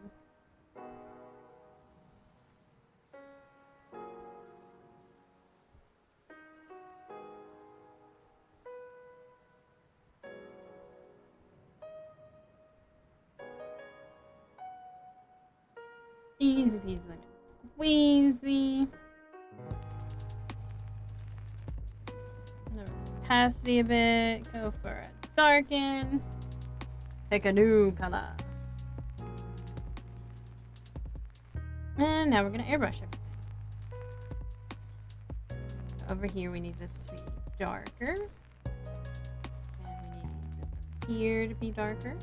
Easy peasy lemon squeezy. Opacity a bit. Go for a darken. Pick a new color. And now we're going to airbrush everything. So over here we need this to be darker. And we need this up here to be darker.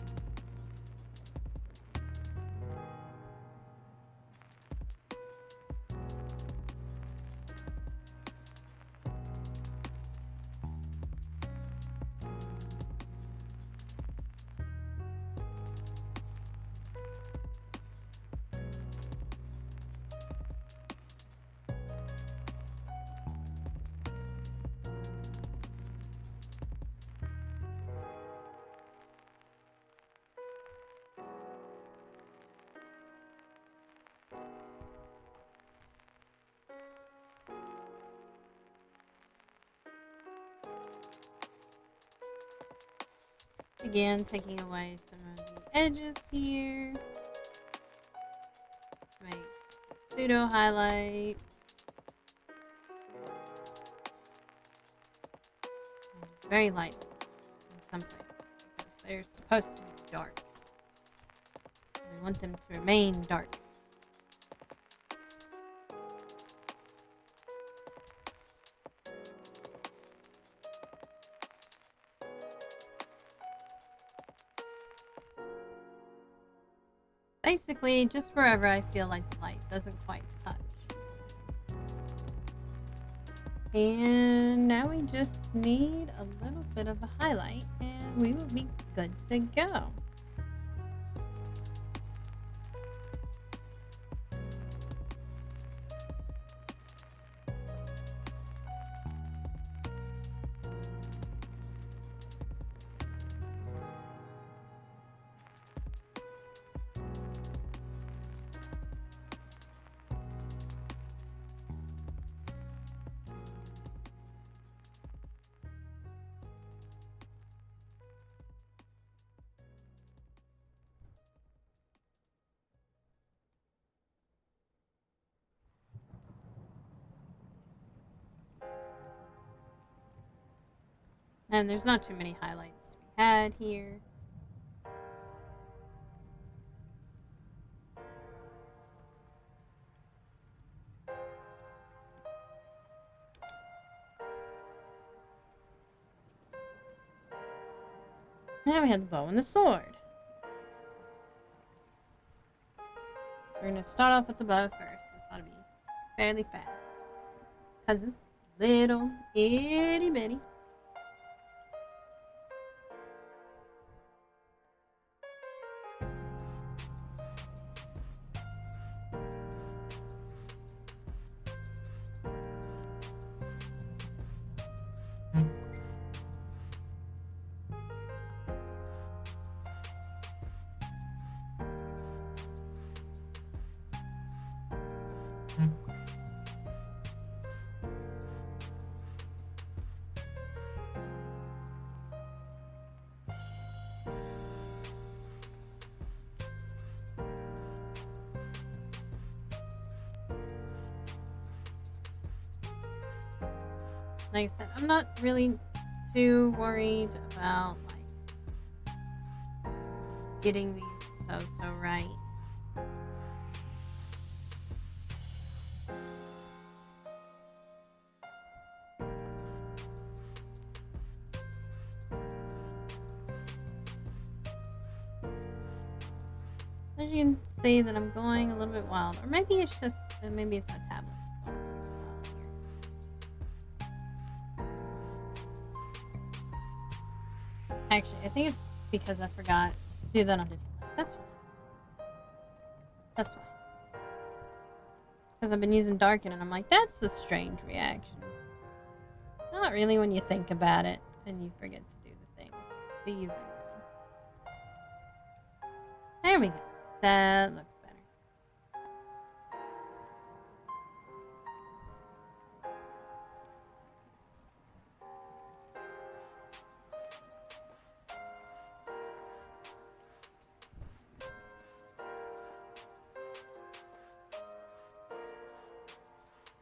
Again, taking away some of the edges here. Make pseudo highlights. Very light in some places. They're supposed to be dark. We want them to remain dark. Basically, just wherever I feel like the light doesn't quite touch. And now we just need a little bit of a highlight and we will be good to go. And there's not too many highlights to be had here. Now we have the bow and the sword. We're going to start off with the bow first. This ought to be fairly fast. Because it's little, itty bitty. Like I said, I'm not really too worried about like getting these so right. As you can see that I'm going a little bit wild, or maybe it's just, maybe it's my tablet that's going a little bit wild here. Actually, I think it's because I forgot to do that on different lights. That's why. That's why. Because I've been using darken and I'm like, that's a strange reaction. Not really when you think about it and you forget to do the things that you've been doing. There we go. That looks better.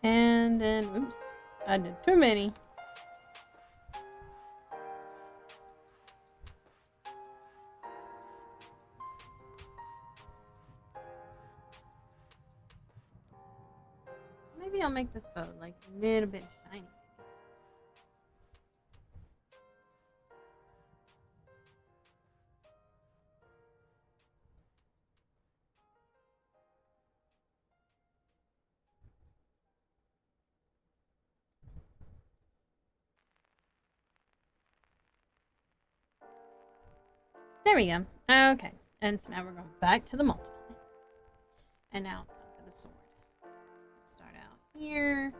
And then, oops, I did too many. Maybe I'll make this bow like a little bit shiny. There we go. Okay. And so now we're going back to the multiply. And now it's time for the sword. Start out here.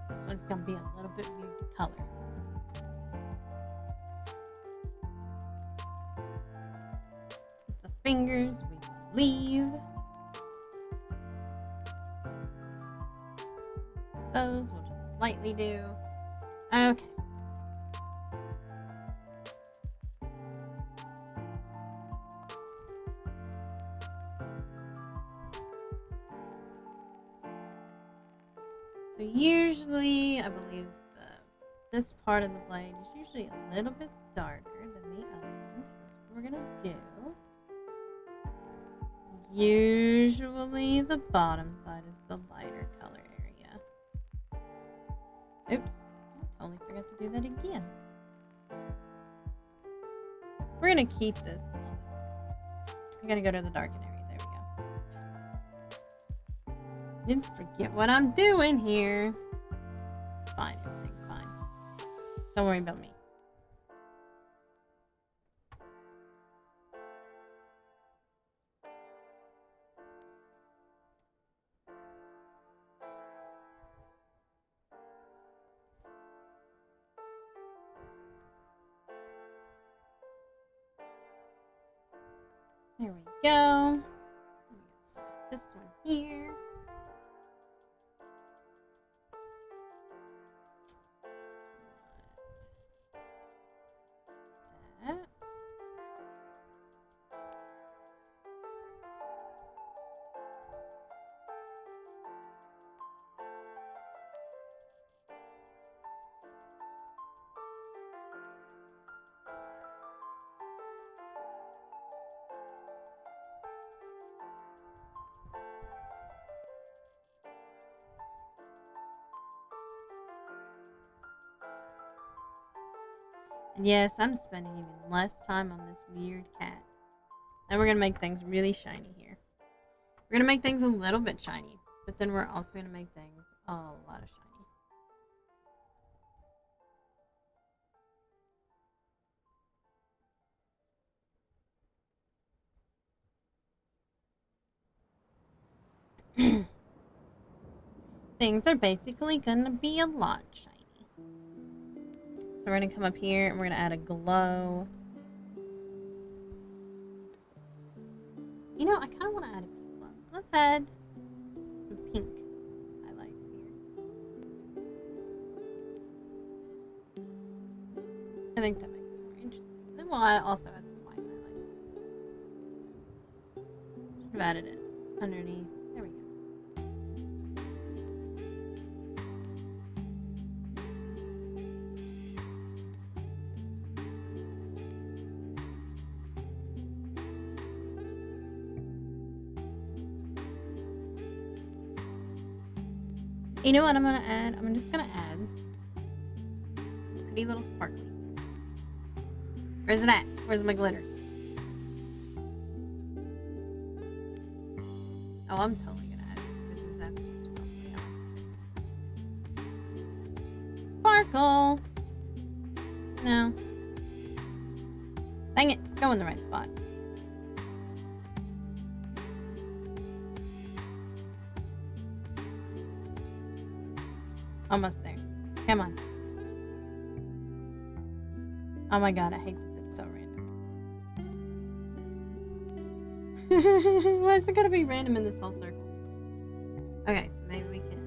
This one's gonna be a little bit weird to color. The fingers we leave. Those we'll just lightly do. Okay. So usually, I believe this part of the blade is usually a little bit darker than the other ones. That's what we're gonna do. Usually the bottom side is the lighter color area. Oops, I totally forgot to do that again. We're gonna keep this. I gotta go to the darken area. There we go. Didn't forget what I'm doing here. Fine, everything's fine. Don't worry about me. There we go. Select this one here. That. And yes, I'm spending even less time on this weird cat. And we're going to make things really shiny here. We're going to make things a little bit shiny, but then we're also going to make things a lot of shiny. Things are basically gonna be a lot shiny. So we're gonna come up here and we're gonna add a glow. You know, I kind of want to add a pink glow. So let's add some pink highlights here. I think that makes it more interesting. Then we'll also add some white highlights. Should have added it underneath. There we go. You know what I'm gonna add? I'm just gonna add a pretty little sparkly. Where's it at? Where's my glitter? Oh, I'm totally gonna add it. Sparkle! No. Dang it, go in the right spot. Almost there. Come on. Oh my god, I hate that it's so random. Why is it gotta be random in this whole circle? Okay, so maybe we can.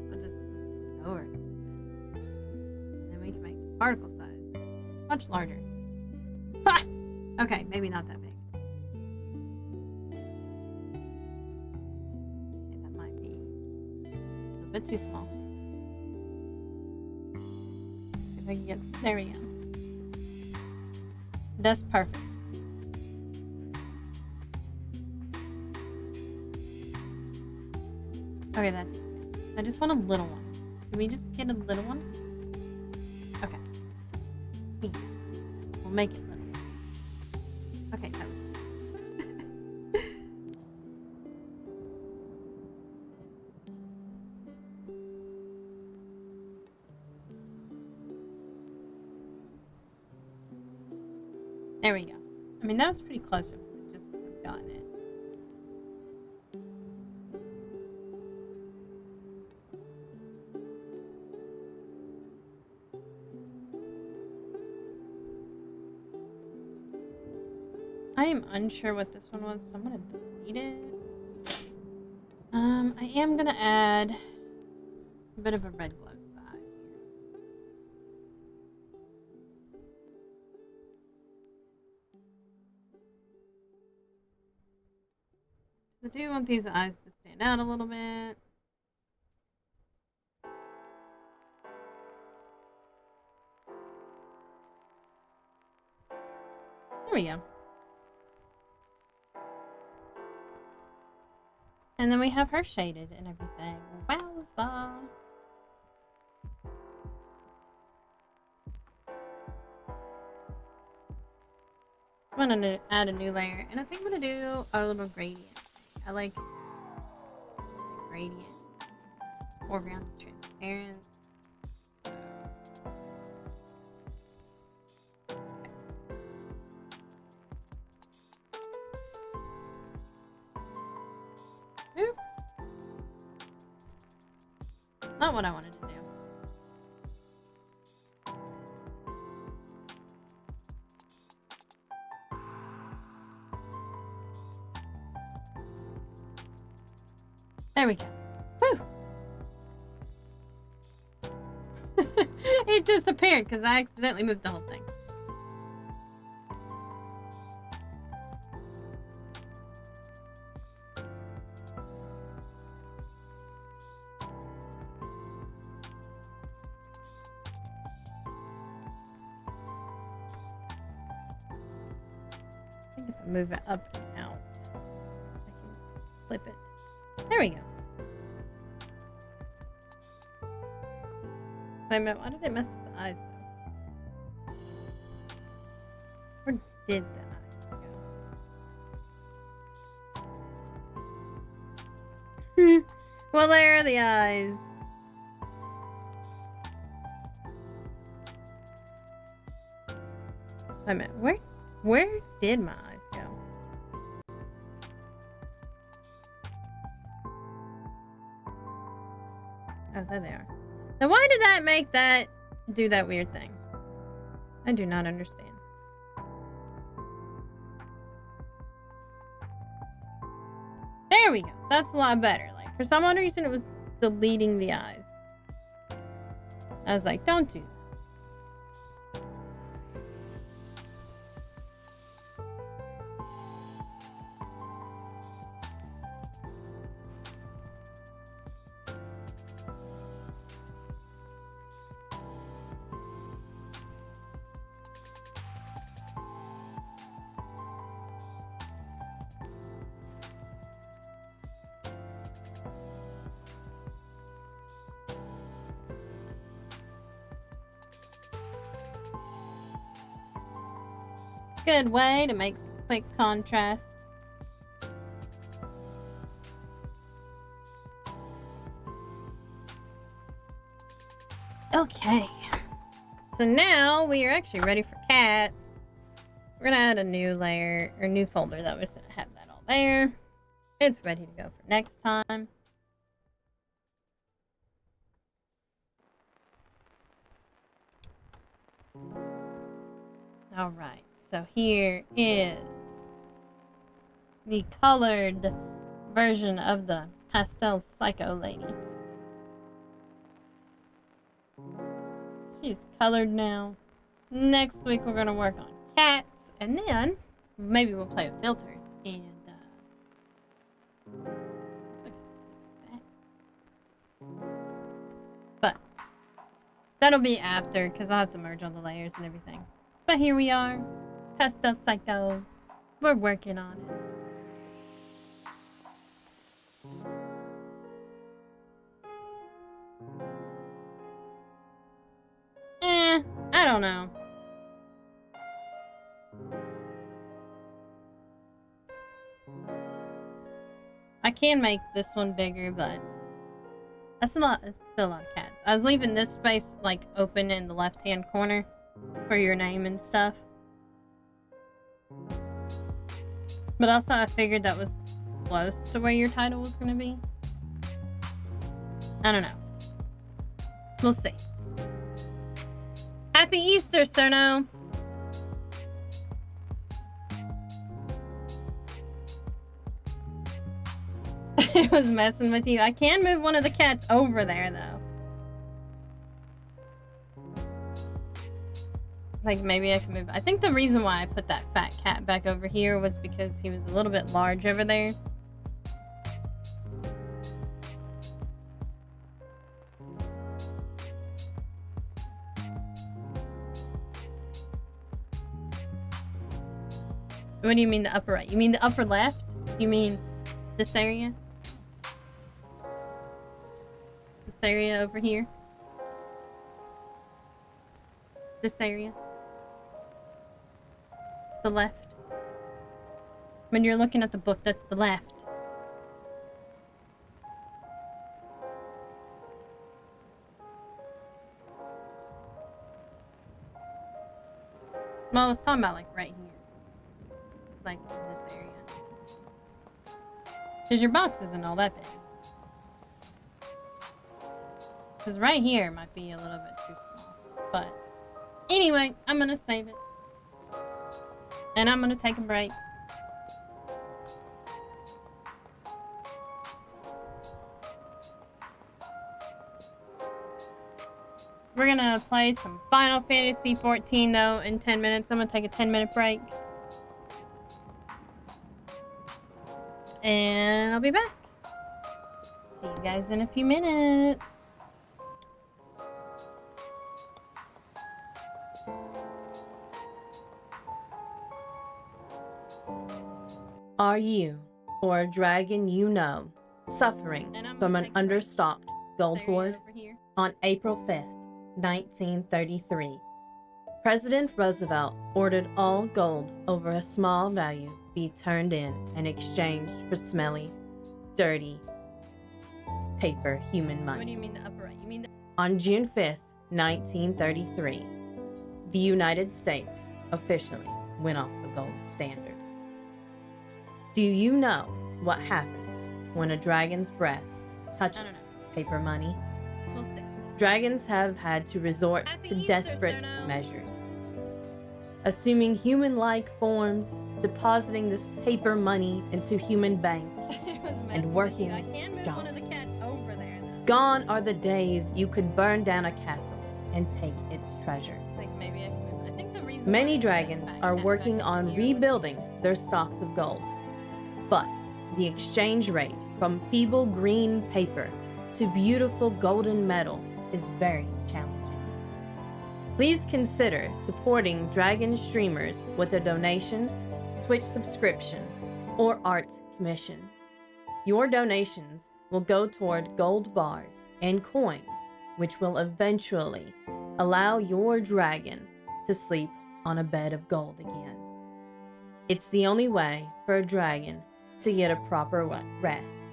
We'll just lower it a little bit. And then we can make the particle size much larger. Ha! Okay, maybe not that big. Okay, that might be a little bit too small. If I can get, there we go. That's perfect. Okay, that's it. I just want a little one. Can we just get a little one? Okay. We'll make it little. Okay, that was... There we go. I mean, that was pretty close if we just have gotten it. I am unsure what this one was, so I'm gonna delete it. I am gonna add a bit of a red glow to the eyes here. I do want these eyes to stand out a little bit. There we go. And then we have her shaded and everything. Wowza! I'm gonna add a new layer, and I think I'm gonna do a little gradient. I like gradient, foreground transparent. Oop. Not what I wanted to do. There we go. Whew. It disappeared because I accidentally moved the whole thing. I think if I move it up and out, I can flip it. There we go. Wait a minute, why did it mess up the eyes though? Where did the eyes go? Well, there are the eyes. Wait a minute, where did my eyes go? Oh, there they are. Now, why did that make that do that weird thing? I do not understand. There we go. That's a lot better. Like, for some odd reason, it was deleting the eyes. I was like, don't do that. Good way to make some quick contrast. Okay. So now we are actually ready for cats. We're gonna add a new layer or new folder that was gonna have that all there. It's ready to go for next time. All right. So here is the colored version of the pastel psycho lady. She's colored now. Next week we're gonna work on cats, and then maybe we'll play with filters and but that'll be after because I'll have to merge all the layers and everything. But here we are. Pastel Psycho. We're working on it. I don't know. I can make this one bigger, but that's a lot. It's still a lot of cats. I was leaving this space like open in the left-hand corner for your name and stuff. But also I figured that was close to where your title was going to be. I don't know. We'll see. Happy Easter, Cerno! It was messing with you. I can move one of the cats over there, though. Like, maybe I can move... I think the reason why I put that fat cat back over here was because he was a little bit large over there. What do you mean the upper right? You mean the upper left? You mean this area? This area over here? This area? The left? When you're looking at the book, that's the left. Well, I was talking about like right here. Like in this area. Because your box isn't all that big. Because right here might be a little bit too small. But anyway, I'm going to save it. And I'm going to take a break. We're going to play some Final Fantasy 14 though in 10 minutes. I'm going to take a 10-minute break. And I'll be back. See you guys in a few minutes. Are you, or a dragon you know, suffering from an understocked gold hoard? On April 5th, 1933, President Roosevelt ordered all gold over a small value be turned in exchange for smelly, dirty paper human money. What do you mean the upper right? You mean the... On June 5th, 1933, the United States officially went off the gold standard. Do you know what happens when a dragon's breath touches paper money? Dragons have had to resort Happy to Easter, desperate Sono. measures, assuming human-like forms, depositing this paper money into human banks, It was and messaging working you. I can move one of the jobs. cats over there, though. Gone are the days you could burn down a castle and take its treasure. Like, maybe I can move. I think the reason Many why dragons that are cat working back on here was- rebuilding their stocks of gold, but the exchange rate from feeble green paper to beautiful golden metal is very challenging. Please consider supporting dragon streamers with a donation, Twitch subscription, or art commission. Your donations will go toward gold bars and coins, which will eventually allow your dragon to sleep on a bed of gold again. It's the only way for a dragon to get a proper rest.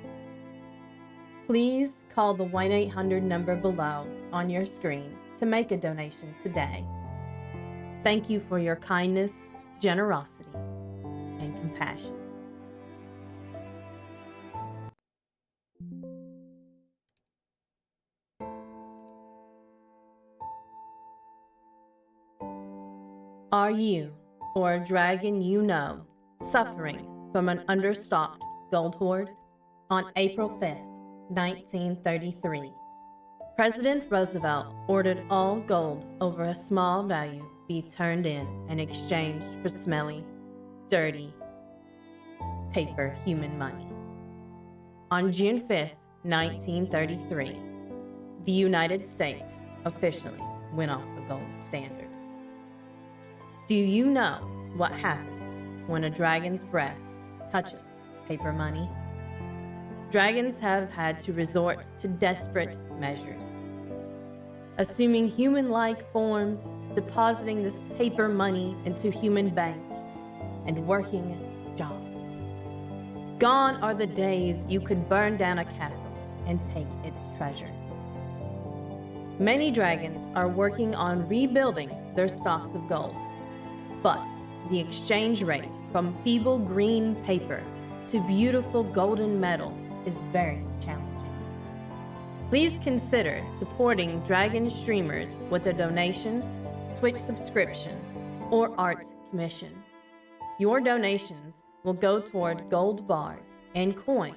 Please call the 1-800 number below on your screen to make a donation today. Thank you for your kindness, generosity, and compassion. Are you, or a dragon you know, suffering from an understocked gold hoard? On April 5th, 1933, President Roosevelt ordered all gold over a small value be turned in and exchanged for smelly, dirty, paper human money. On June 5th, 1933, the United States officially went off the gold standard. Do you know what happens when a dragon's breath touches paper money? Dragons have had to resort to desperate measures, assuming human-like forms, depositing this paper money into human banks, and working jobs. Gone are the days you could burn down a castle and take its treasure. Many dragons are working on rebuilding their stocks of gold, but the exchange rate from feeble green paper to beautiful golden metal is very challenging. Please consider supporting dragon streamers with a donation, Twitch subscription, or art commission. Your donations will go toward gold bars and coins,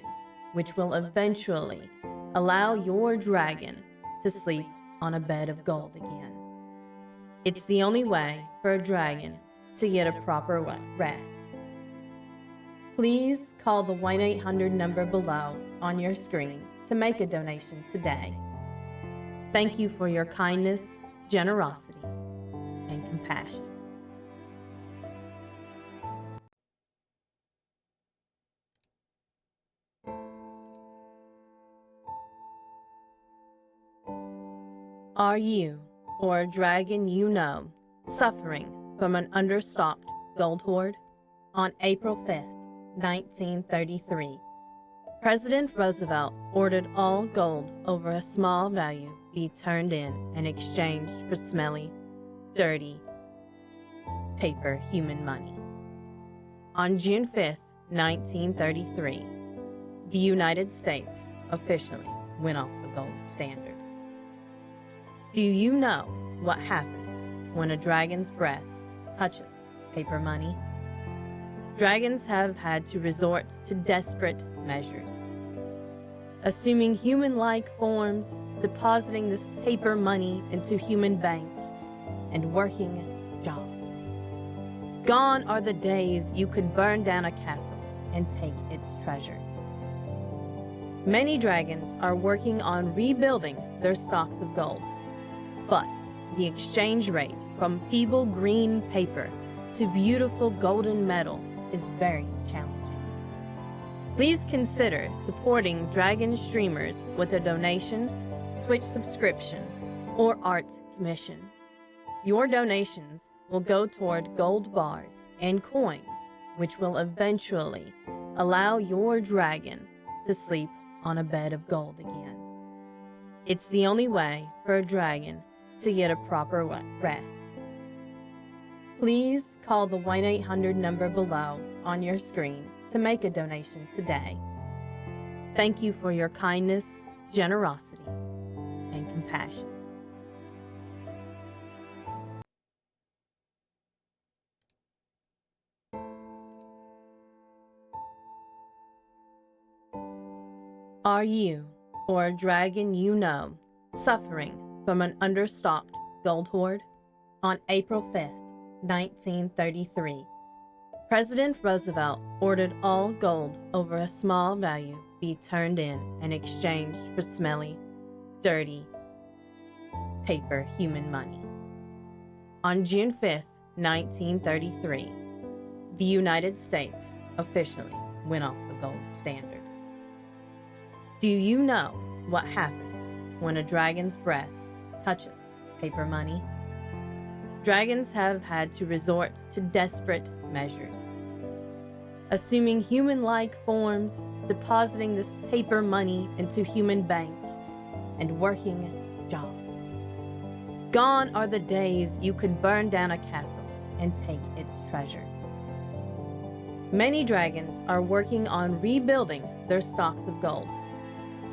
which will eventually allow your dragon to sleep on a bed of gold again. It's the only way for a dragon to get a proper rest. Please call the 1-800 number below on your screen to make a donation today. Thank you for your kindness, generosity, and compassion. Are you, or a dragon you know, suffering from an understocked gold hoard? On April 5th, 1933, President Roosevelt ordered all gold over a small value be turned in and exchanged for smelly, dirty, paper human money. On June 5th, 1933, the United States officially went off the gold standard. Do you know what happens when a dragon's breath touches paper money? Dragons have had to resort to desperate measures, assuming human-like forms, depositing this paper money into human banks, and working jobs. Gone are the days you could burn down a castle and take its treasure. Many dragons are working on rebuilding their stocks of gold, but the exchange rate from feeble green paper to beautiful golden metal is very challenging. Please consider supporting dragon streamers with a donation, Twitch subscription, or art commission. Your donations will go toward gold bars and coins, which will eventually allow your dragon to sleep on a bed of gold again. It's the only way for a dragon to get a proper rest. Please call the 1-800 number below on your screen to make a donation today. Thank you for your kindness, generosity, and compassion. Are you, or a dragon you know, suffering from an understocked gold hoard? On April 5th, 1933, President Roosevelt ordered all gold over a small value be turned in exchange for smelly, dirty, paper human money. On June 5th, 1933, the United States officially went off the gold standard. Do you know what happens when a dragon's breath touches paper money? Dragons have had to resort to desperate measures, assuming human-like forms, depositing this paper money into human banks, and working jobs. Gone are the days you could burn down a castle and take its treasure. Many dragons are working on rebuilding their stocks of gold,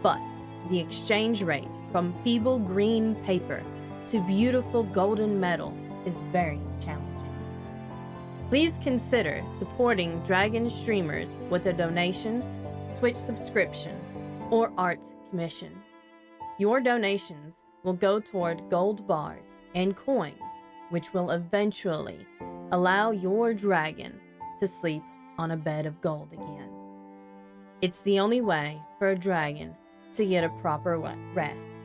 but the exchange rate from feeble green paper to beautiful golden metal is very challenging. Please consider supporting dragon streamers with a donation, Twitch subscription, or art commission. Your donations will go toward gold bars and coins, which will eventually allow your dragon to sleep on a bed of gold again. It's the only way for a dragon to get a proper rest.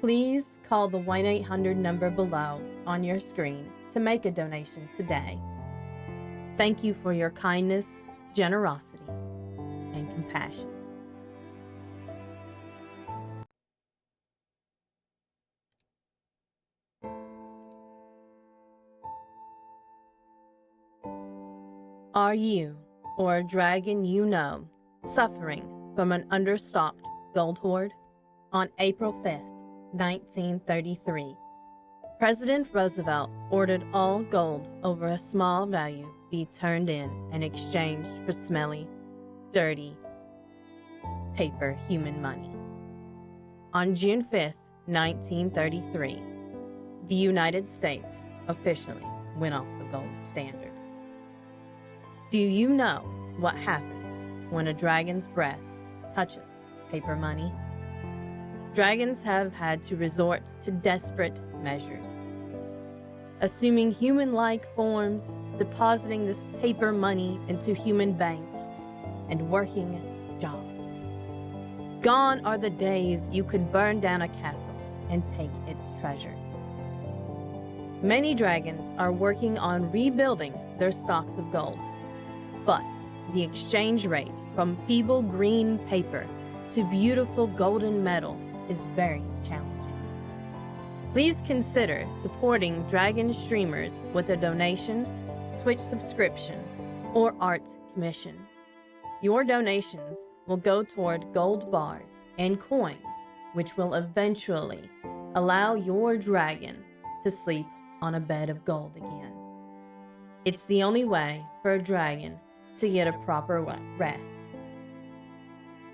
Please call the 1-800 number below on your screen to make a donation today. Thank you for your kindness, generosity, and compassion. Are you, or a dragon you know, suffering from an understocked gold hoard? On April 5th, 1933, President Roosevelt ordered all gold over a small value be turned in exchange for smelly, dirty, paper human money. On June 5th, 1933, the United States officially went off the gold standard. Do you know what happens when a dragon's breath touches paper money? Dragons have had to resort to desperate measures, assuming human-like forms, depositing this paper money into human banks, and working jobs. Gone are the days you could burn down a castle and take its treasure. Many dragons are working on rebuilding their stocks of gold, but the exchange rate from feeble green paper to beautiful golden metal is very challenging. Please consider supporting dragon streamers with a donation, Twitch subscription, or art commission. Your donations will go toward gold bars and coins, which will eventually allow your dragon to sleep on a bed of gold again. It's the only way for a dragon to get a proper rest.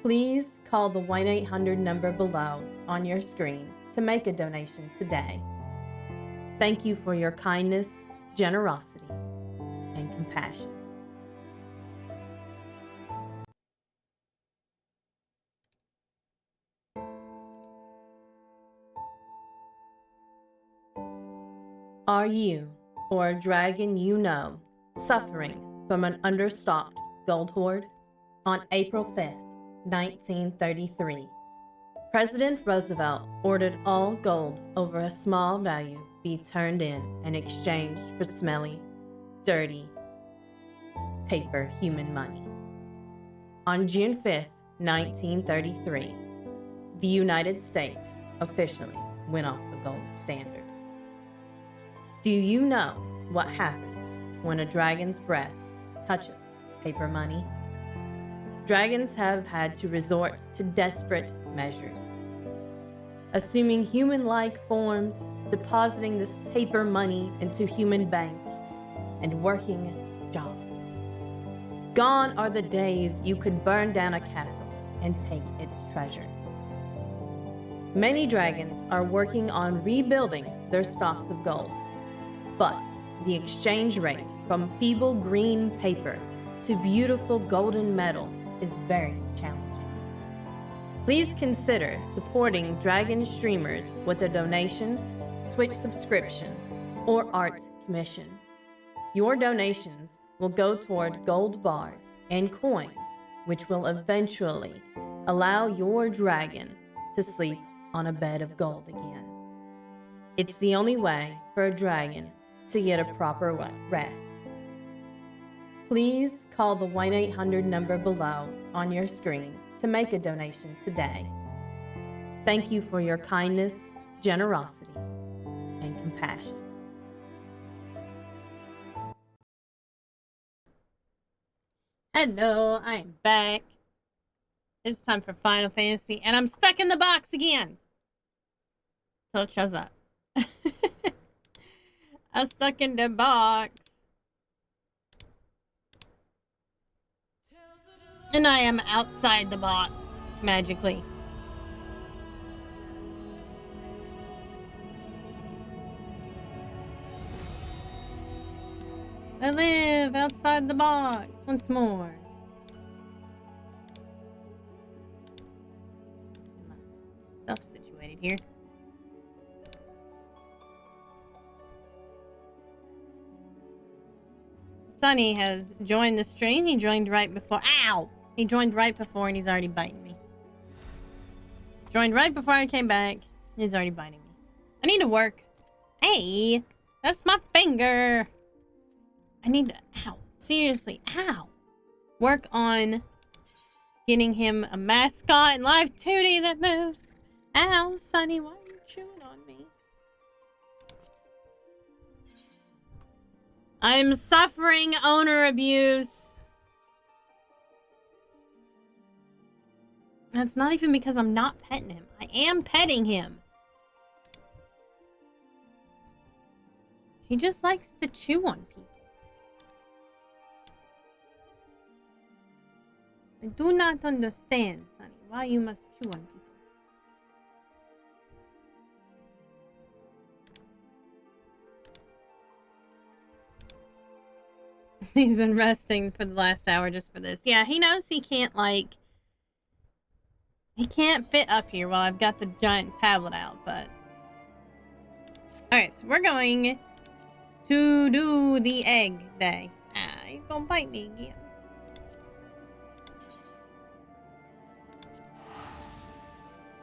Please call the 1-800 number below on your screen to make a donation today. Thank you for your kindness, generosity, and compassion. Are you, or a dragon you know, suffering from an understocked gold hoard? On April 5th, 1933, President Roosevelt ordered all gold over a small value be turned in exchange for smelly, dirty, paper human money. On June 5th, 1933, the United States officially went off the gold standard. Do you know what happens when a dragon's breath touches paper money? Dragons have had to resort to desperate measures, assuming human-like forms, depositing this paper money into human banks, and working jobs. Gone are the days you could burn down a castle and take its treasure. Many dragons are working on rebuilding their stocks of gold, but the exchange rate from feeble green paper to beautiful golden metal is very challenging. Please consider supporting Dragon streamers with a donation, Twitch subscription, or art commission. Your donations will go toward gold bars and coins, which will eventually allow your dragon to sleep on a bed of gold again. It's the only way for a dragon to get a proper rest. Please call the 1-800 number below on your screen to make a donation today. Thank you for your kindness, generosity, and compassion. Hello, I'm back. It's time for Final Fantasy, and I'm stuck in the box again. So it shows up. I'm stuck in the box. And I am outside the box, magically. I live outside the box once more. Stuff situated here. Sunny has joined the stream. He joined right before. Ow! He joined right before and he's already biting me. Joined right before I came back. He's already biting me. I need to work. Hey! That's my finger! I need to... Ow. Seriously. Ow! Work on getting him a mascot and live 2D that moves. Ow, Sunny, why are you chewing on me? I'm suffering owner abuse. That's not even because I'm not petting him. I am petting him. He just likes to chew on people. I do not understand, Sunny, why you must chew on people. He's been resting for the last hour just for this. Yeah, he knows he can't, like... He can't fit up here while I've got the giant tablet out, but... Alright, so we're going to do the egg day. Ah, he's gonna bite me again.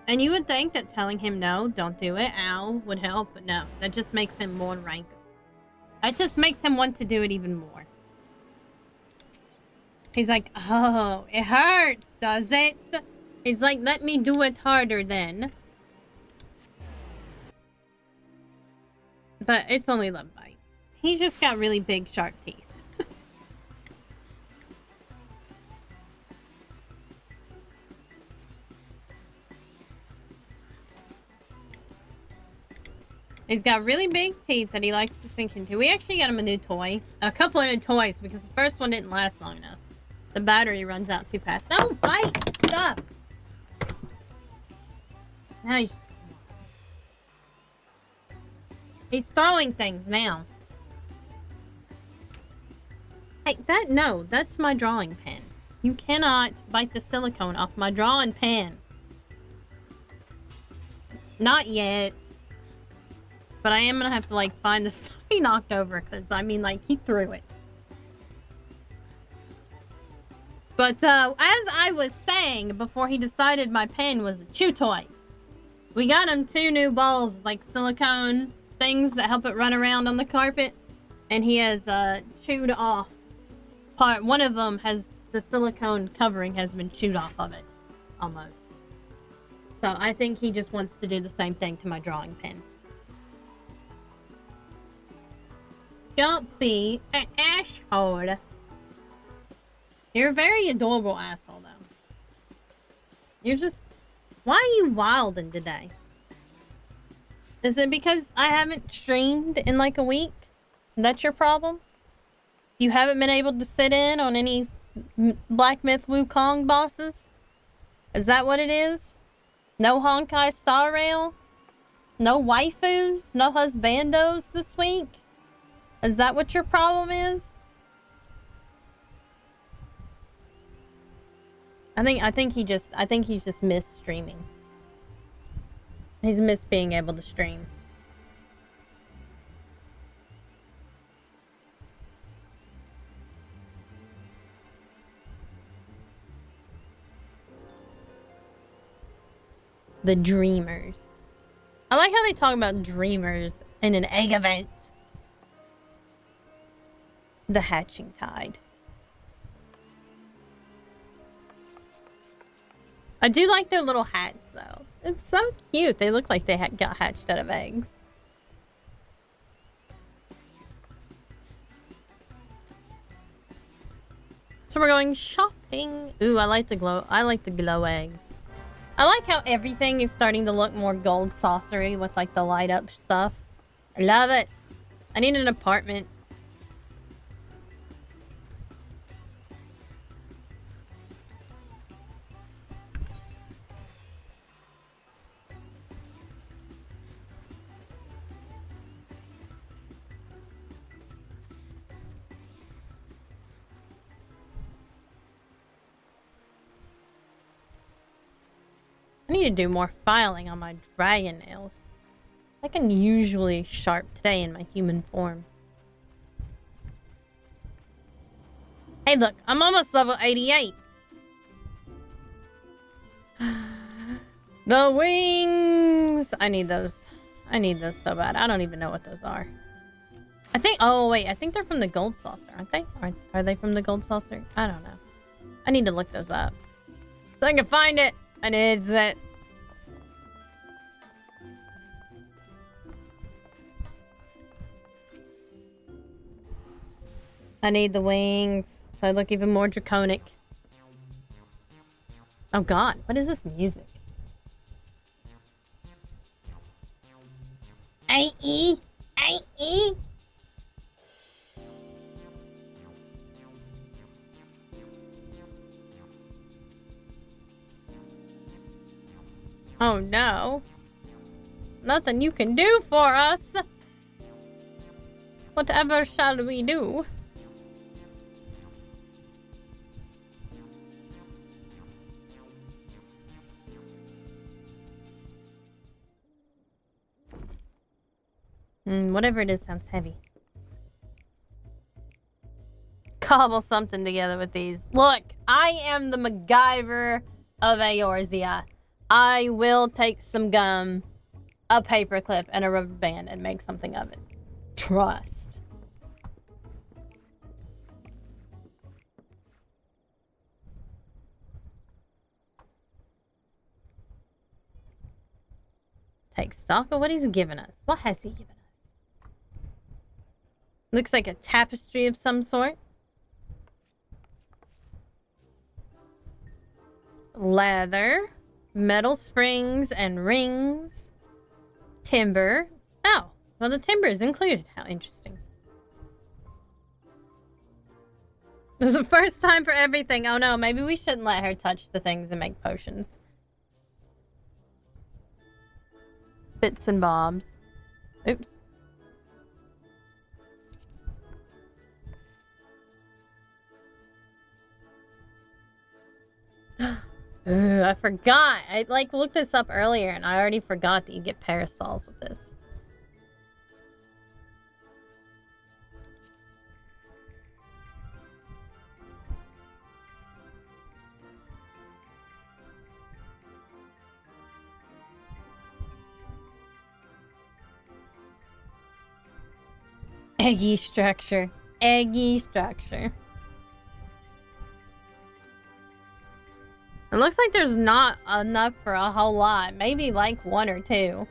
And you would think that telling him no, don't do it, ow, would help, but no. That just makes him more rank. That just makes him want to do it even more. He's like, oh, it hurts, does it? He's like, let me do it harder then. But it's only love bite. He's just got really big sharp teeth. He's got really big teeth that he likes to sink into. We actually got him a new toy. A couple of new toys because the first one didn't last long enough. The battery runs out too fast. No, bite! Stop! Now he's throwing things now. Hey, no, that's my drawing pen. You cannot bite the silicone off my drawing pen. Not yet. But I am gonna have to, like, find the stuff he knocked over, because, I mean, like, he threw it. But, as I was saying, before he decided my pen was a chew toy, we got him 2 new balls, like, silicone things that help it run around on the carpet. And he has, chewed off part. One of them has, the silicone covering has been chewed off of it. Almost. So, I think he just wants to do the same thing to my drawing pen. Don't be an asshole. You're a very adorable asshole, though. You're just... Why are you wilding today? Is it because I haven't streamed in like a week? That's your problem? You haven't been able to sit in on any Black Myth Wukong bosses? Is that what it is? No Honkai Star Rail? No waifus? No husbandos this week? Is that what your problem is? I think he's just missed streaming. He's missed being able to stream. The dreamers. I like how they talk about dreamers in an egg event. The hatching tide. I do like their little hats though. It's so cute. They look like they got hatched out of eggs. So we're going shopping. Ooh, I like the glow eggs. I like how everything is starting to look more gold saucery with like the light up stuff. I love it. I need an apartment. I need to do more filing on my dragon nails. I can usually sharp today in my human form. Hey look, I'm almost level 88. The wings! I need those. I need those so bad. I don't even know what those are. I think, oh wait, I think they're from the gold saucer, aren't they? Are they from the gold saucer? I don't know. I need to look those up. So I can find it. I need it. I need the wings. So I look even more draconic. Oh god, what is this music? A-E? A-E? Oh no. Nothing you can do for us. Whatever shall we do? Whatever it is sounds heavy. Cobble something together with these. Look, I am the MacGyver of Eorzea. I will take some gum, a paperclip, and a rubber band and make something of it. Trust. Take stock of what he's given us. What has he given us? Looks like a tapestry of some sort. Leather. Metal springs and rings. Timber. Oh, well the timber is included. How interesting. This is the first time for everything. Oh no, maybe we shouldn't let her touch the things and make potions. Bits and bobs. Oops. Ooh, I forgot. I like looked this up earlier and I already forgot that you get parasols with this. Eggy structure. Eggy structure. It looks like there's not enough for a whole lot. Maybe like one or two.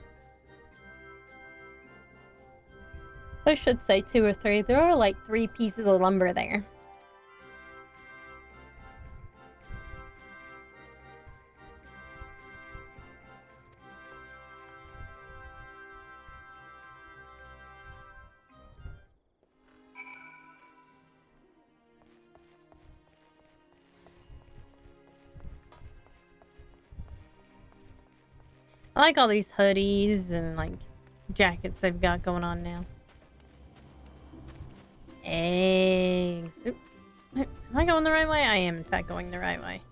I should say 2 or 3. There are like 3 pieces of lumber there. I like all these hoodies and like jackets they've got going on now. Eggs. Oop. Am I going the right way? I am in fact going the right way.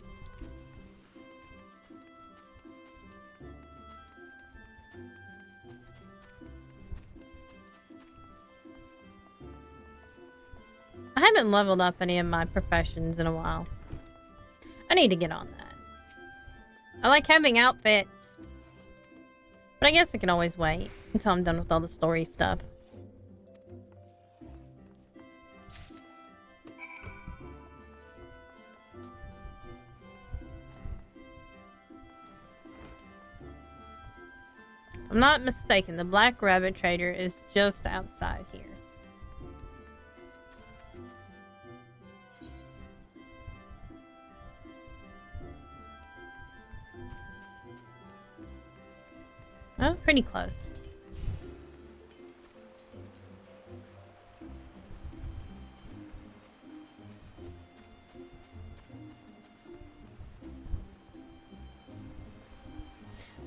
I haven't leveled up any of my professions in a while. I need to get on that. I like having outfits. But I guess I can always wait until I'm done with all the story stuff. If I'm not mistaken, the Black Rabbit Trader is just outside here. Oh, pretty close.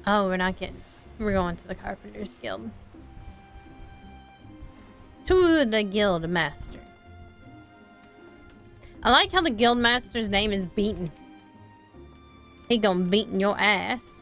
Oh, we're not getting... We're going to the Carpenter's Guild. To the Guild Master. I like how the Guild Master's name is Beaten. He gonna beaten your ass.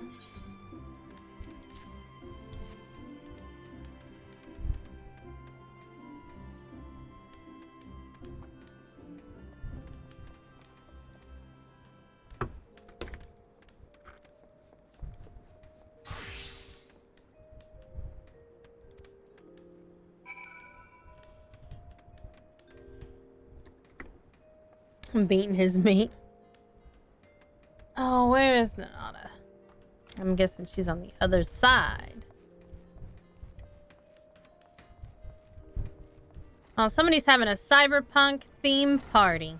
I'm beating his meat. Oh, where is Nanada? I'm guessing she's on the other side. Oh, somebody's having a cyberpunk theme party.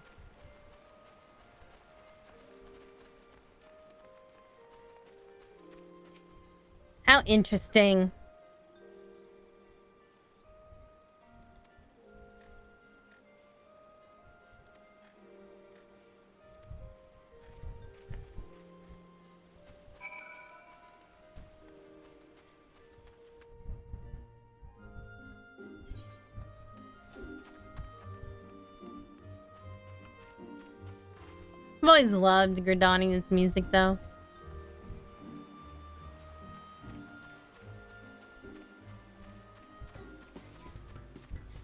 How interesting. I've always loved Gridani's music, though.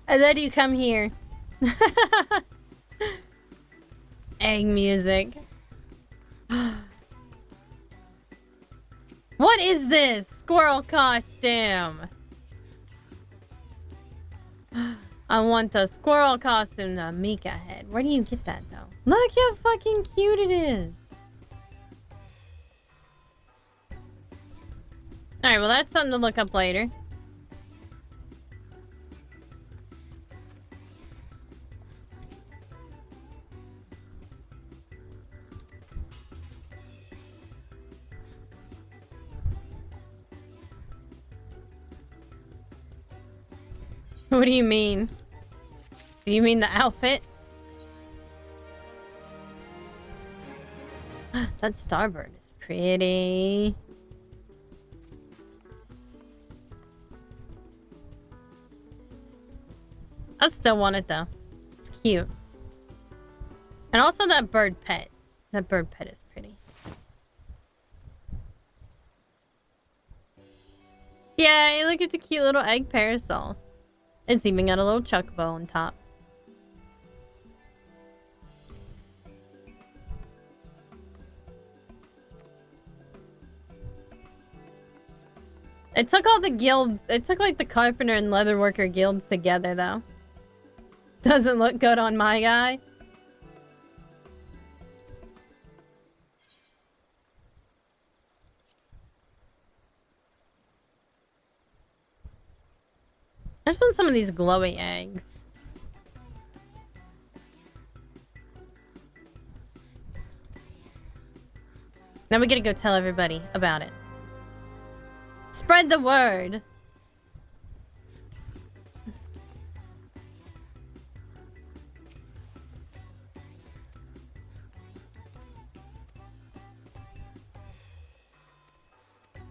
And then you come here. Egg music. What is this? Squirrel costume. I want the squirrel costume the Mika head. Where do you get that, though? Look how fucking cute it is. Alright, well, that's something to look up later. What do you mean? Do you mean the outfit? That starbird is pretty. I still want it though. It's cute. And also that bird pet. That bird pet is pretty. Yay, look at the cute little egg parasol. It's even got a little chocobo on top. It took all the guilds. It took like the carpenter and leatherworker guilds together though. Doesn't look good on my guy. I just want some of these glowy eggs. Now we gotta go tell everybody about it. Spread the word.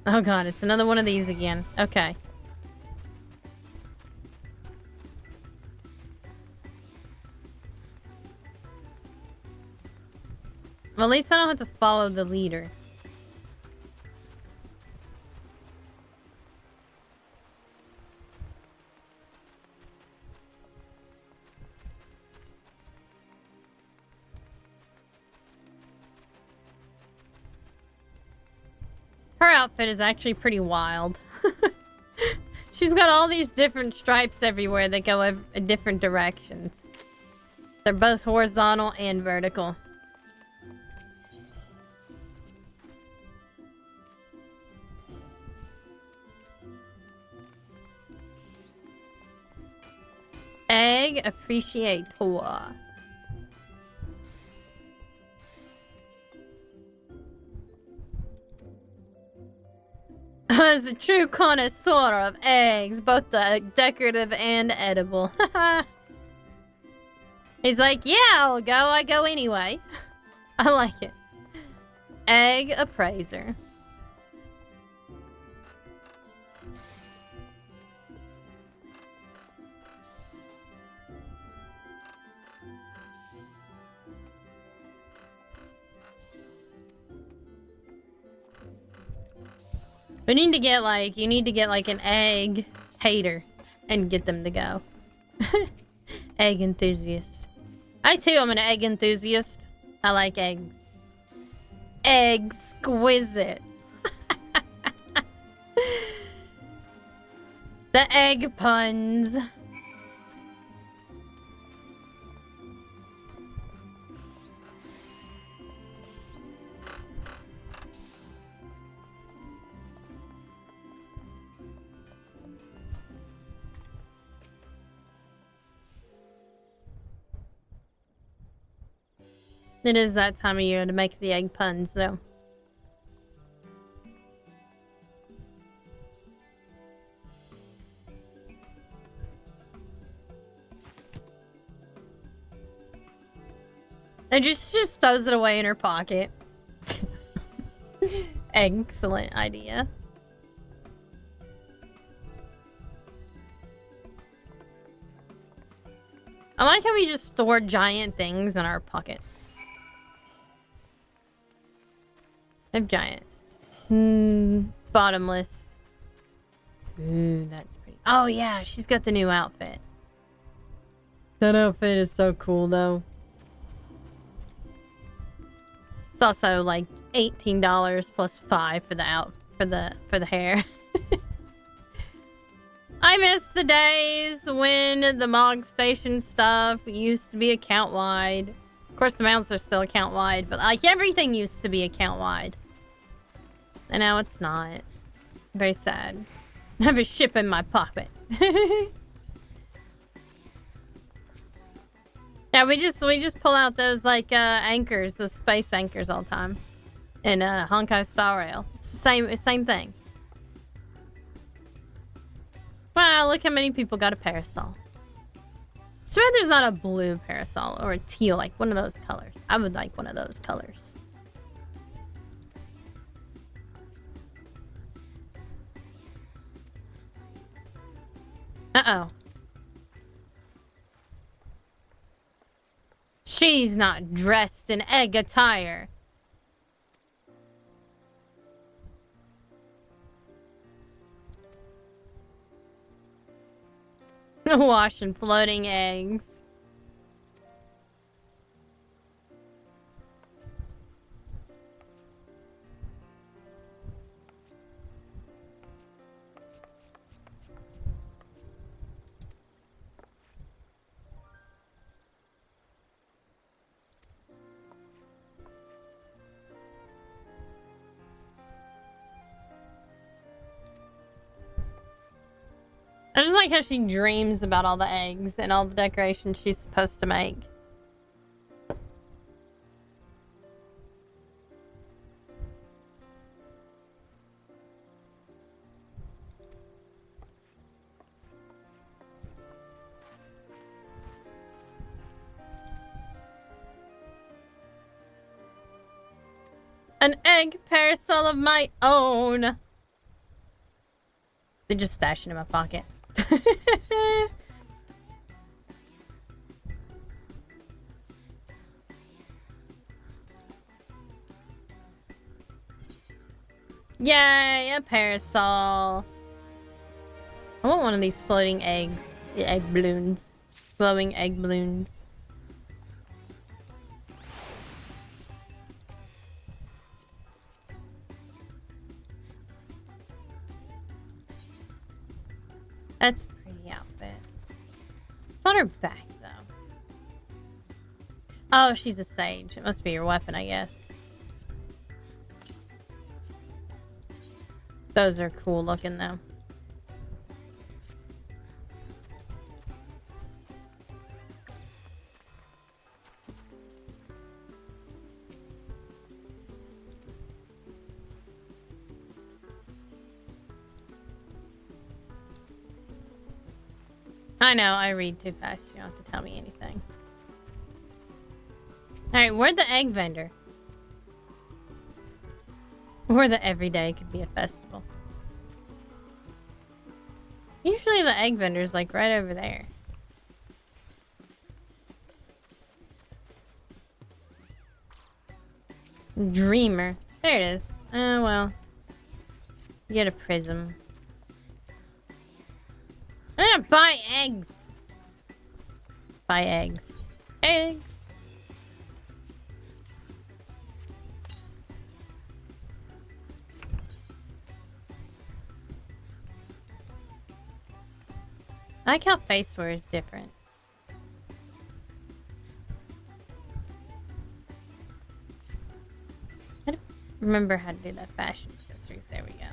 Oh god, it's another one of these again. Okay. Well, at least I don't have to follow the leader. Her outfit is actually pretty wild. She's got all these different stripes everywhere that go in different directions. They're both horizontal and vertical. Egg appreciator. As a true connoisseur of eggs, both the decorative and edible. He's like, yeah, I'll go. I go anyway. I like it. Egg appraiser. We need to get like, you need to get like an egg hater and get them to go. Egg enthusiast. I too am an egg enthusiast. I like eggs. Exquisite. The egg puns. It is that time of year to make the egg puns, though. And just throws it away in her pocket. Excellent idea. I like how we just store giant things in our pockets. I'm giant. Bottomless. Ooh, that's pretty. Oh yeah, she's got the new outfit. That outfit is so cool though. It's also like $18 plus $5 for the hair. I miss the days when the Mog Station stuff used to be account wide. Of course, the mounts are still account wide, but like everything used to be account wide. And now it's not. Very sad. I have a ship in my pocket. Yeah, we just pull out those like anchors, the space anchors all the time. In Honkai Star Rail. It's the same thing. Wow, look how many people got a parasol. I swear there's not a blue parasol or a teal, like one of those colors. I would like one of those colors. Uh-oh. She's not dressed in egg attire. Washing floating eggs. I just like how she dreams about all the eggs and all the decorations she's supposed to make. An egg parasol of my own. They just stash it in my pocket. Yay, a parasol. I want one of these floating eggs. The egg balloons. Glowing egg balloons. That's a pretty outfit. It's on her back, though. Oh, she's a sage. It must be your weapon, I guess. Those are cool looking, though. I know, I read too fast. You don't have to tell me anything. Alright, where'd the egg vendor? Or the everyday could be a festival. Usually the egg vendor's like right over there. Dreamer. There it is. Oh, well. You get a prism. I'm gonna buy eggs. Buy eggs. Eggs. I like how face wear is different. I don't remember how to do that fashion accessories. There we go.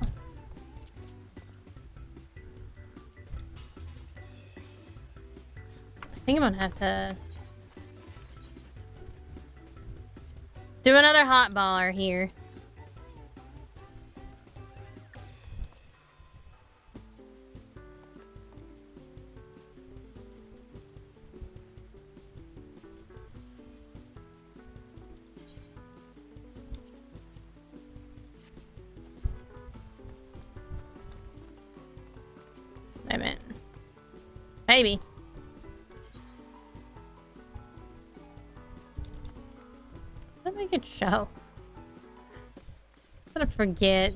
I think I'm gonna have to do another hot baller here. Wait a minute. Maybe. Let me get show. I'm gonna forget.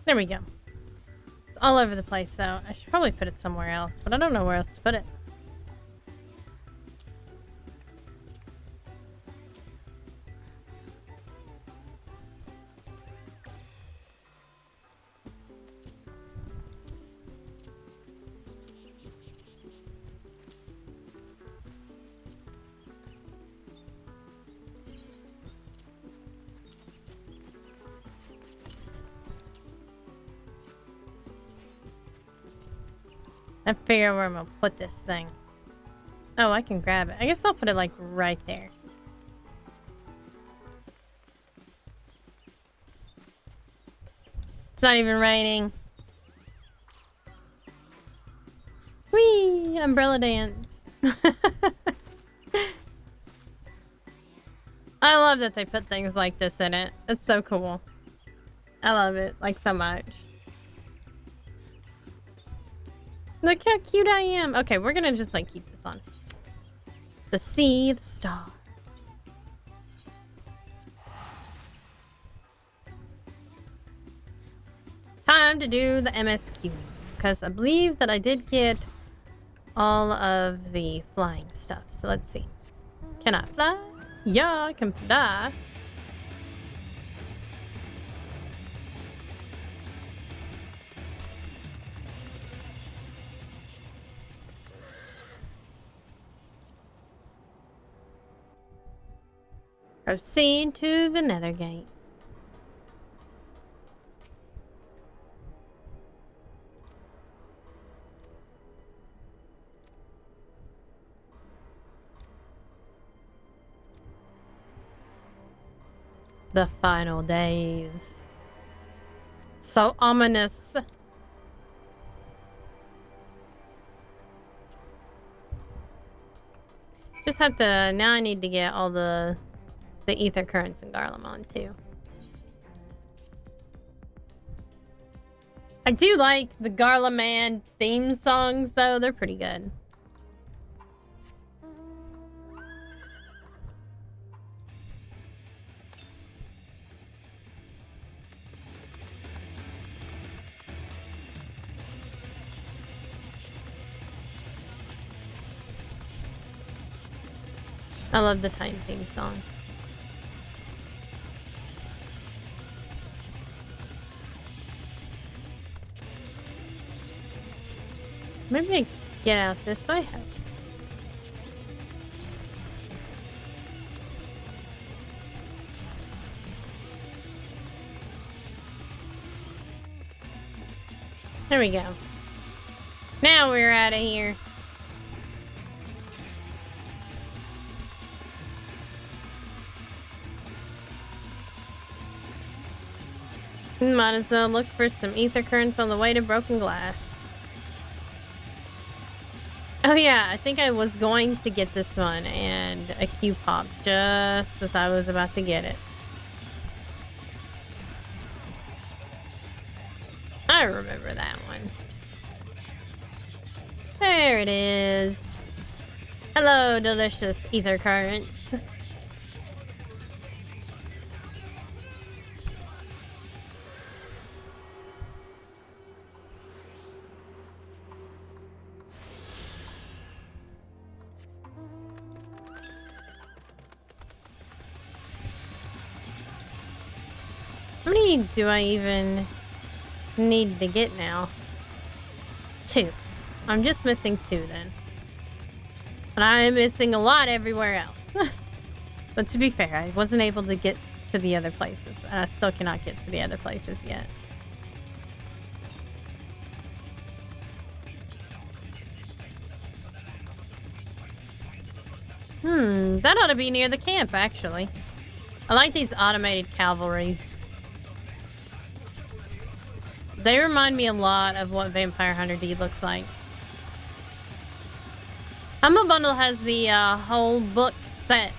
There we go. It's all over the place, though. I should probably put it somewhere else, but I don't know where else to put it. I figure where I'm gonna put this thing. Oh, I can grab it. I guess I'll put it like right there. It's not even raining. Whee! Umbrella dance. I love that they put things like this in it. It's so cool. I love it like so much. Look how cute I am. Okay, we're gonna just like keep this on. The Sea of Stars. Time to do the MSQ. Because I believe that I did get all of the flying stuff. So let's see. Can I fly? Yeah, I can fly. Proceed to the nether gate. The final days. So ominous. just have to... Now I need to get all the ether currents in Garlemald too. I do like the Garlemald theme songs though. They're pretty good. I love the Titan theme song. Maybe I get out this way. There we go. Now we're out of here. Might as well look for some ether currents on the way to Broken Glass. Oh yeah, I think I was going to get this one and a Q popped just as I was about to get it. I remember that one. There it is. Hello, delicious ether currents. How many do I even need to get now? 2. I'm just missing 2 then. And I'm missing a lot everywhere else. But to be fair, I wasn't able to get to the other places. And I still cannot get to the other places yet. That ought to be near the camp, actually. I like these automated cavalries. They remind me a lot of what Vampire Hunter D looks like. Humble Bundle has the whole book set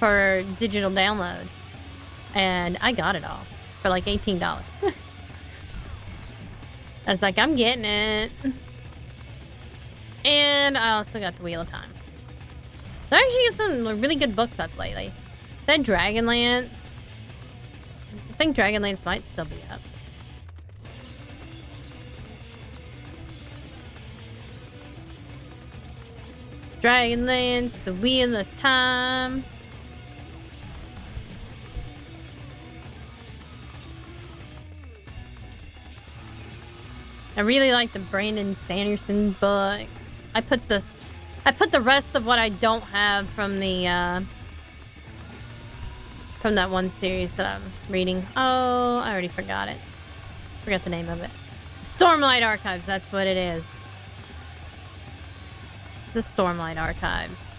for digital download. And I got it all for like $18. I was like, I'm getting it. And I also got the Wheel of Time. I actually get some really good books up lately. That Dragonlance. I think Dragonlance might still be up. Dragonlance, the Wheel of Time. I really like the Brandon Sanderson books. I put the rest of what I don't have from the from that one series that I'm reading. Oh, I already forgot it. Forgot the name of it. Stormlight Archives, that's what it is. The Stormlight Archives.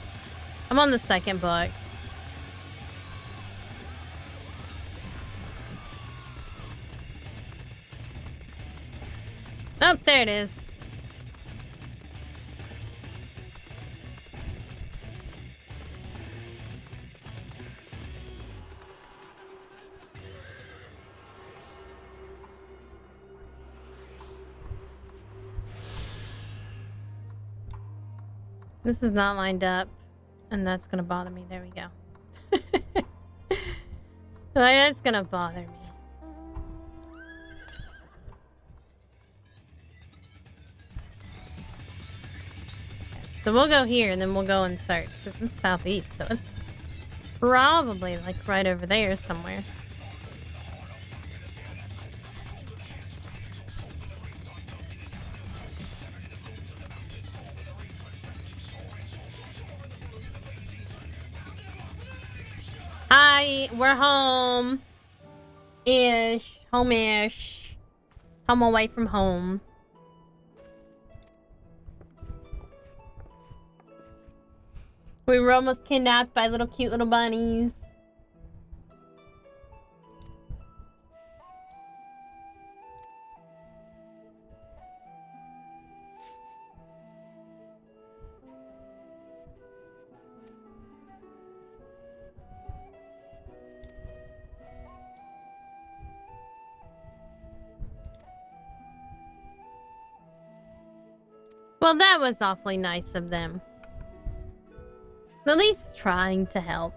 I'm on the 2nd book. Oh, there it is. This is not lined up, and that's gonna bother me. There we go. That's gonna bother me. So we'll go here, and then we'll go and search, because it's southeast, so it's probably like right over there somewhere. Hi, we're home. Ish. Home-ish. Home away from home. We were almost kidnapped by little cute little bunnies. Well, that was awfully nice of them. At least trying to help.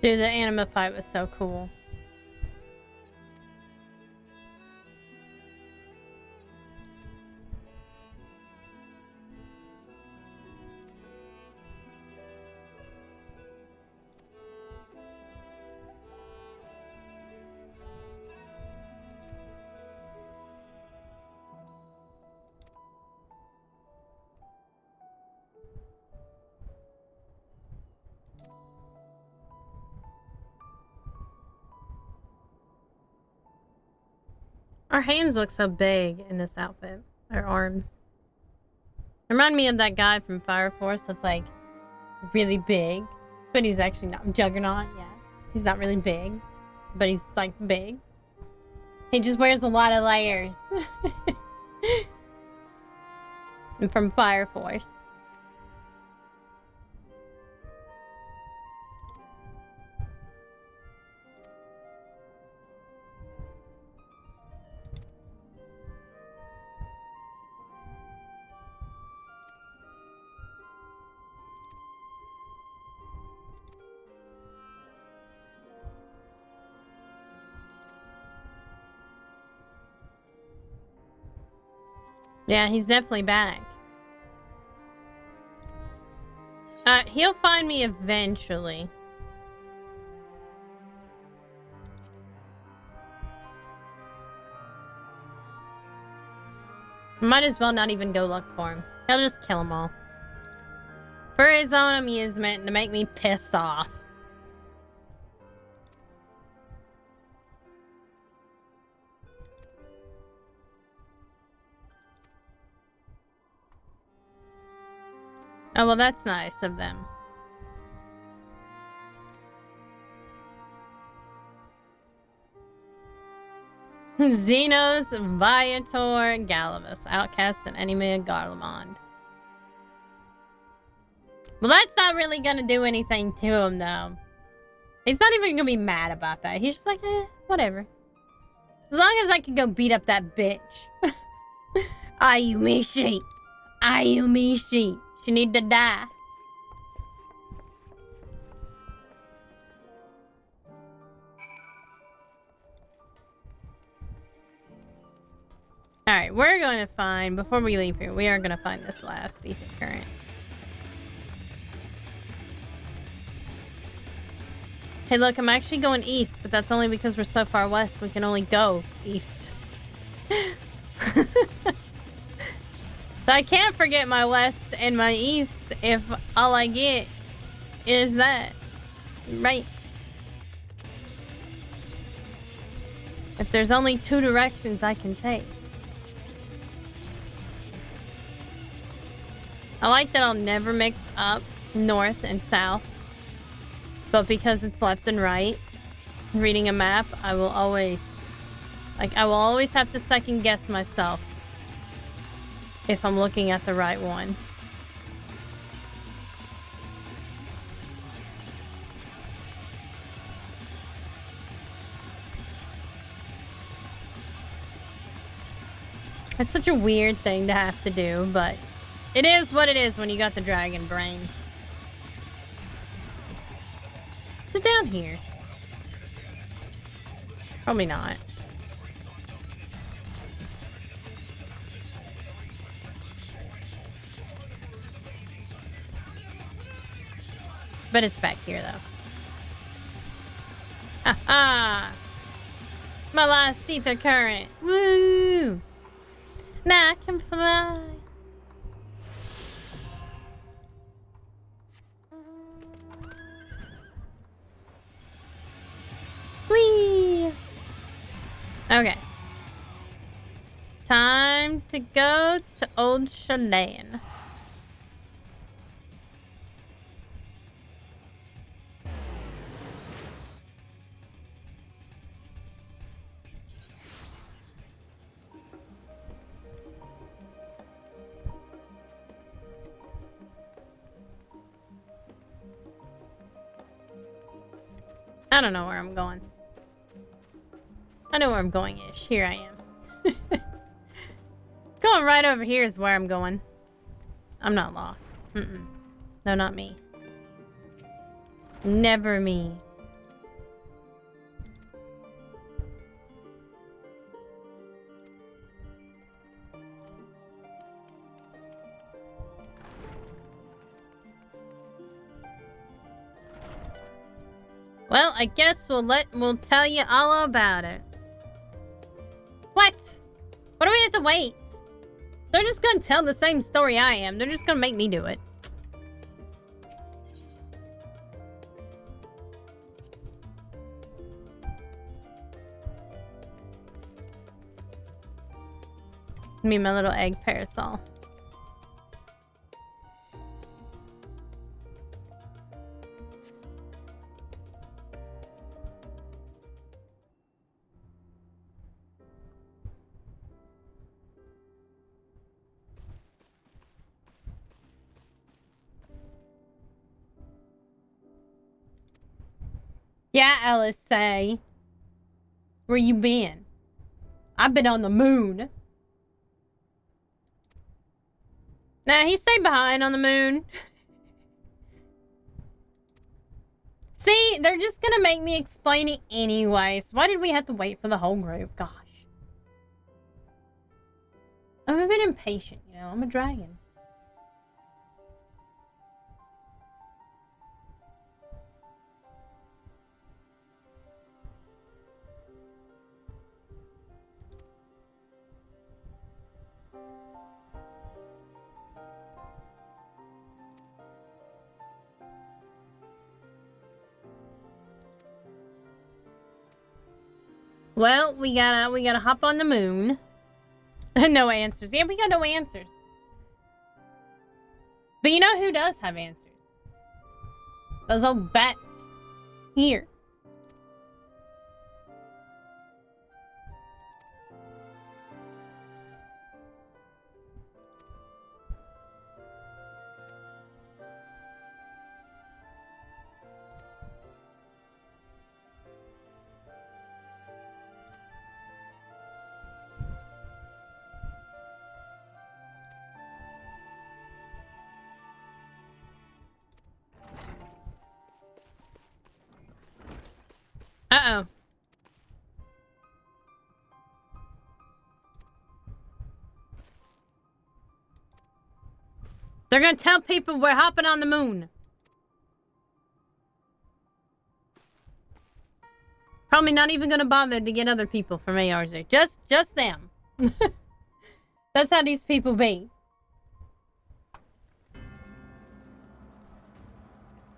Dude, the anima fight was so cool. Our hands look so big in this outfit. Our arms. Remind me of that guy from Fire Force that's like really big, but he's actually not. Juggernaut, yeah. He's not really big, but he's like big. He just wears a lot of layers. And from Fire Force. Yeah, he's definitely back. He'll find me eventually. Might as well not even go look for him. He'll just kill them all. For his own amusement, to make me pissed off. Oh, well, that's nice of them. Xenos, Viator, Galivus, Outcast, and Enemy Garlemond. Well, that's not really gonna do anything to him, though. He's not even gonna be mad about that. He's just like, whatever. As long as I can go beat up that bitch. Ayumishi. Ayumishi. She need to die. Alright, we're going to find, before we leave here, we are going to find this last ether current. Hey, look, I'm actually going east, but that's only because we're so far west, we can only go east. I can't forget my west and my east if all I get is that. Right. If there's only two directions I can take. I like that I'll never mix up north and south. But because it's left and right, reading a map, I will always have to second guess myself if I'm looking at the right one. It's such a weird thing to have to do, but it is what it is when you got the dragon brain. Is it down here? Probably not. But it's back here, though. Ha-ha! It's my last ether current. Woo! Now I can fly. Whee! Okay. Time to go to Old Chelan. I don't know where I'm going. I know where I'm going-ish. Here I am. Going right over here is where I'm going. I'm not lost. No, not me. Never me. Well, I guess we'll tell you all about it. What? What do we have to wait? They're just gonna tell the same story I am. They're just gonna make me do it. Me, my little egg parasol. Yeah, Alice, say. Where you been? I've been on the moon. Nah, he stayed behind on the moon. See, they're just gonna make me explain it anyways. Why did we have to wait for the whole group? Gosh. I'm a bit impatient, you know. I'm a dragon. Well, we gotta hop on the moon. No answers. Yeah, we got no answers. But you know who does have answers? Those old bats. Here. Uh-oh. They're gonna tell people we're hopping on the moon. Probably not even gonna bother to get other people from ARs there. Just them. That's how these people be.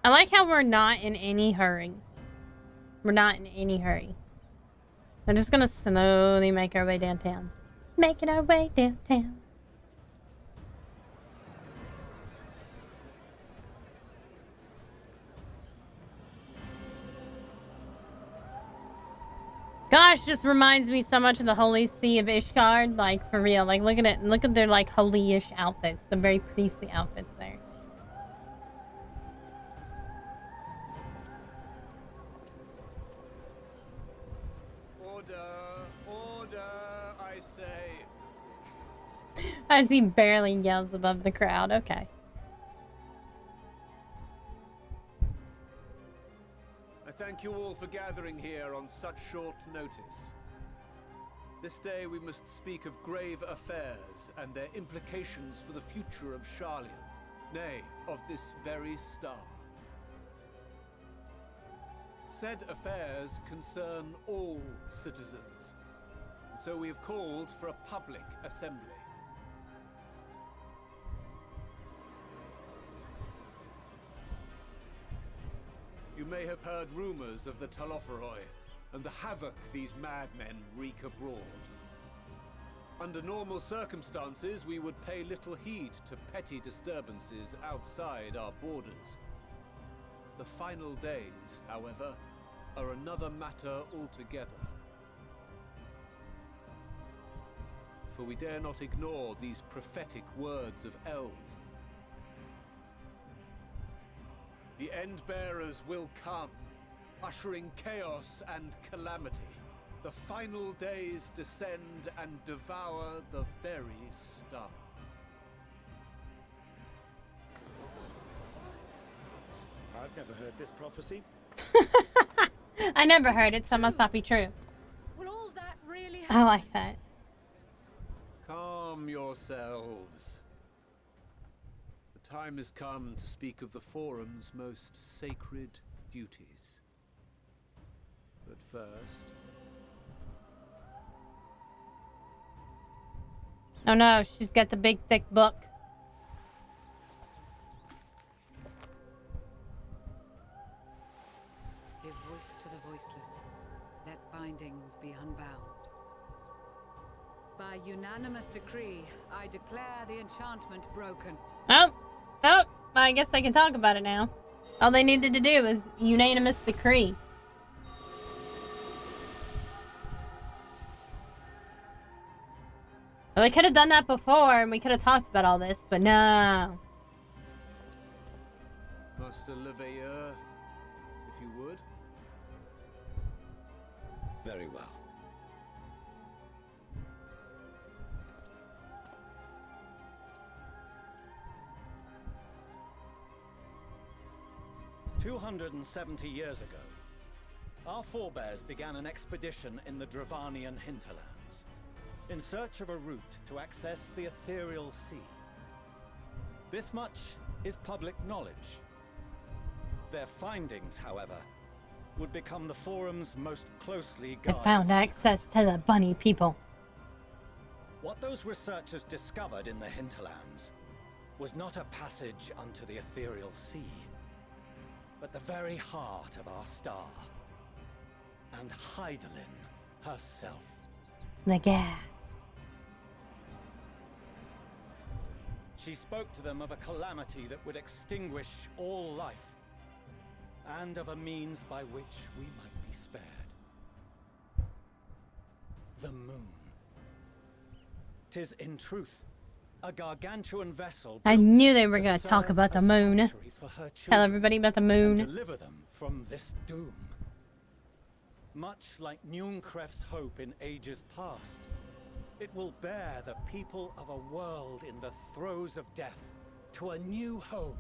I like how we're not in any hurry. We're not in any hurry. I'm just gonna slowly make our way downtown. Making our way downtown. Gosh, just reminds me so much of the Holy See of Ishgard. Like, for real. Like, look at it. Look at their, like, holy-ish outfits. The very priestly outfits there. I say. As he barely yells above the crowd. Okay. I thank you all for gathering here on such short notice. This day we must speak of grave affairs and their implications for the future of Sharlayan, nay, of this very star. Said affairs concern all citizens, and so we have called for a public assembly. You may have heard rumors of the Talopheroi, and the havoc these madmen wreak abroad. Under normal circumstances, we would pay little heed to petty disturbances outside our borders. The final days, however, are another matter altogether. For we dare not ignore these prophetic words of Eld. The End-Bearers will come, ushering chaos and calamity. The final days descend and devour the very star. I've never heard this prophecy. I never heard it, so it must not be true. Will all that really I like that. Calm yourselves. The time has come to speak of the Forum's most sacred duties. But first... Oh no, she's got the big thick book. Give voice to the voiceless. Let bindings be unbound. By unanimous decree, I declare the enchantment broken. Oh, oh, I guess they can talk about it now. All they needed to do was unanimous decree. Well, they could have done that before, and we could have talked about all this, but no. Master Leveilleur, if you would. Very well. "270 years ago, our forebears began an expedition in the Dravanian hinterlands, in search of a route to access the ethereal sea. This much is public knowledge. Their findings, however, would become the Forum's most closely They guarded. found access to the bunny people. What those researchers discovered in the hinterlands was not a passage unto the ethereal sea, but the very heart of our star, and Hydaelyn herself. The gas. She spoke to them of a calamity that would extinguish all life, and of a means by which we might be spared. The moon. 'Tis in truth a gargantuan vessel. I built knew they were to going to talk serve about the a moon. sanctuary for her Tell children everybody about the and moon. deliver them from this doom. Much like Nunkref's hope in ages past, it will bear the people of a world in the throes of death to a new home.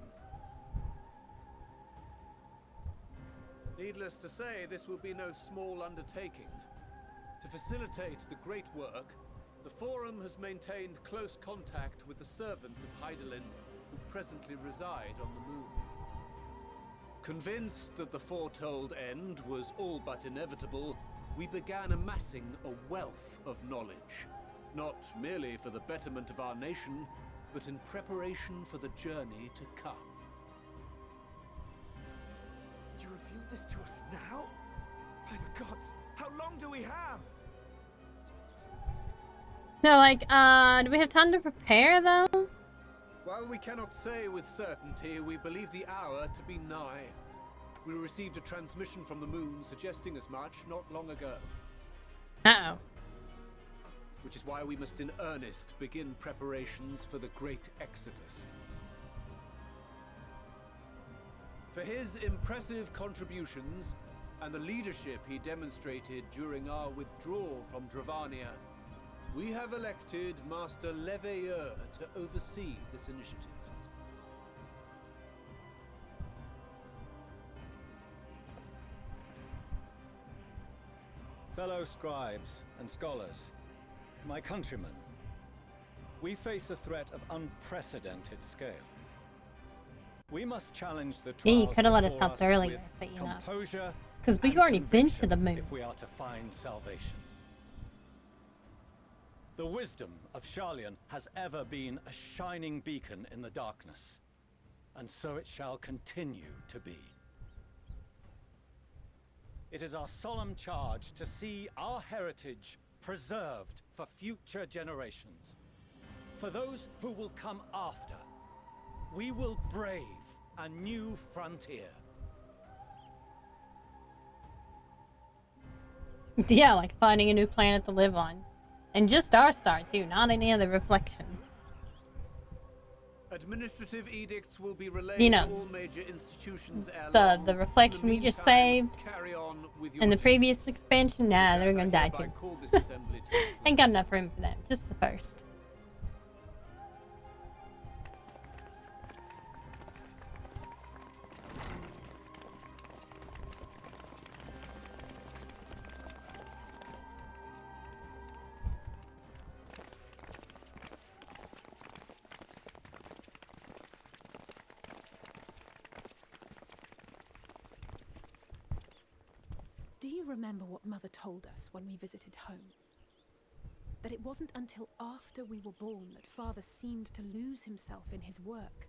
Needless to say, this will be no small undertaking. To facilitate the great work, the Forum has maintained close contact with the servants of Hydaelyn, who presently reside on the moon. Convinced that the foretold end was all but inevitable, we began amassing a wealth of knowledge, not merely for the betterment of our nation, but in preparation for the journey to come. You reveal this to us now? By the gods, how long do we have? No, like, do we have time to prepare, though? While we cannot say with certainty, we believe the hour to be nigh. We received a transmission from the moon suggesting as much not long ago, Uh-oh. which is why we must in earnest begin preparations for the great exodus. For his impressive contributions and the leadership he demonstrated during our withdrawal from Dravania, we have elected Master Leveilleur to oversee this initiative. Fellow scribes and scholars, my countrymen, we face a threat of unprecedented scale. We must challenge the Yeah, you trials coulda let us before help earlier, with but you know. composure 'Cause we've and already been to the conviction moon. if we are to find salvation. The wisdom of Sharlayan has ever been a shining beacon in the darkness, and so it shall continue to be. It is our solemn charge to see our heritage preserved for future generations. For those who will come after, we will brave a new frontier. Yeah, like finding a new planet to live on. And just our star, too, not any other reflections. Administrative edicts will be relayed You know, to all major institutions the reflection we just saved carry on with your in the duties. previous expansion, nah, they're gonna die hereby too. call this assembly to a Ain't got close. enough room for them. Just the first. Do you remember what Mother told us when we visited home? That it wasn't until after we were born that Father seemed to lose himself in his work.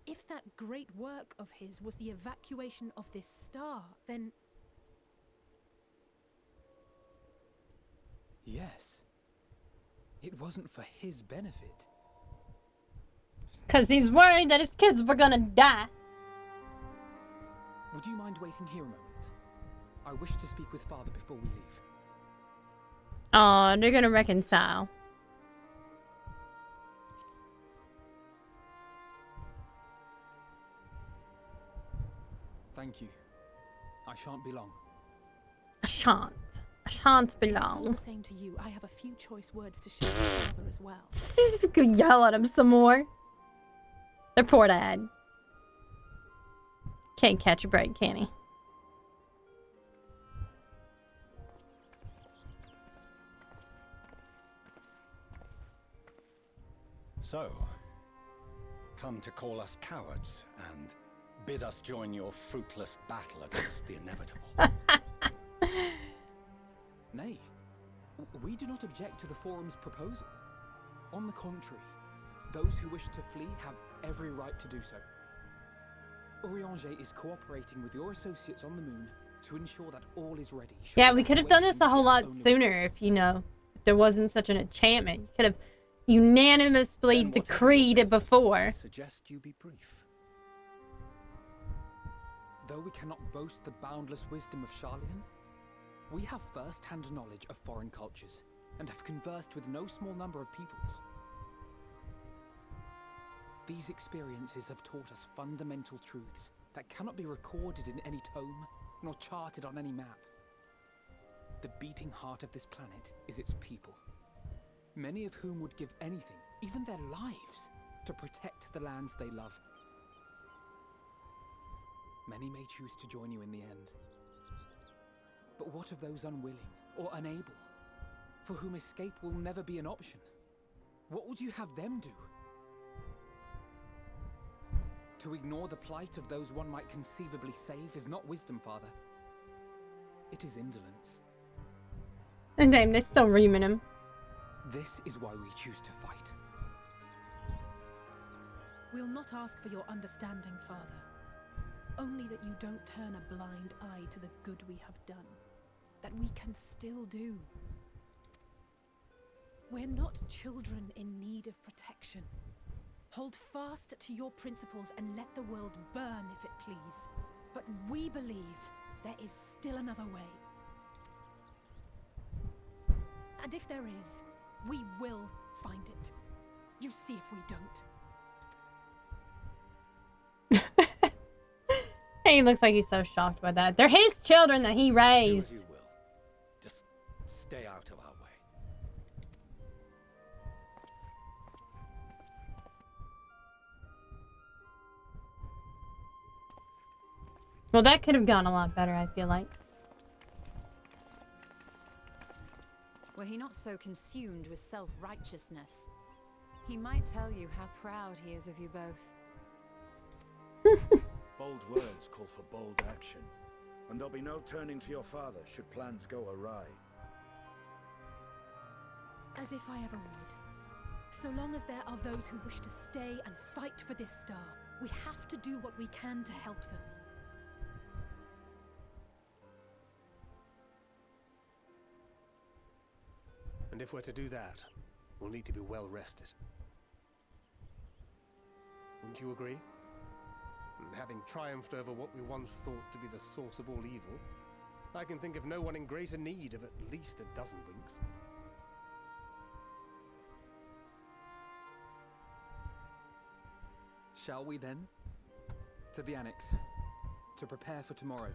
If that great work of his was the evacuation of this star, then... Yes. It wasn't for his benefit. Because he's worried that his kids were gonna die. Would you mind waiting here a moment? I wish to speak with Father before we leave. Aw, they're gonna reconcile. Thank you. I shan't be long. I shan't. I shan't be If it's all long. the same to you, I have a few choice words to share with Mother as well. She's gonna yell at him some more. Their poor dad. Can't catch a break, can he? So, come to call us cowards and bid us join your fruitless battle against the inevitable. Nay, we do not object to the Forum's proposal. On the contrary, those who wish to flee have every right to do so. Urianger is cooperating with your associates on the moon to ensure that all is ready. Yeah, we could have done this a whole lot sooner if, you know, if there wasn't such an enchantment. You could have unanimously Then whatever decreed your it business, before. I suggest you be brief. Though we cannot boast the boundless wisdom of Charlian, we have first-hand knowledge of foreign cultures and have conversed with no small number of peoples. These experiences have taught us fundamental truths that cannot be recorded in any tome, nor charted on any map. The beating heart of this planet is its people, many of whom would give anything, even their lives, to protect the lands they love. Many may choose to join you in the end. But what of those unwilling or unable, for whom escape will never be an option? What would you have them do? To ignore the plight of those one might conceivably save is not wisdom, Father. It is indolence. And damn, they're still reaming him. This is why we choose to fight. We'll not ask for your understanding, Father. Only that you don't turn a blind eye to the good we have done. That we can still do. We're not children in need of protection. Hold fast to your principles and let the world burn if it please. But we believe there is still another way. And if there is, we will find it. You see if we don't. He looks like he's so shocked by that. They're his children that he Do raised. as you will. Just stay out of our way. Well, that could have gone a lot better, I feel like. Were he not so consumed with self-righteousness, he might tell you how proud he is of you both. Bold words call for bold action, and there'll be no turning to your father should plans go awry. As if I ever would. So long as there are those who wish to stay and fight for this star, we have to do what we can to help them. And if we're to do that, we'll need to be well rested. Wouldn't you agree? And having triumphed over what we once thought to be the source of all evil, I can think of no one in greater need of at least a dozen winks. Shall we then? To the annex, to prepare for tomorrow.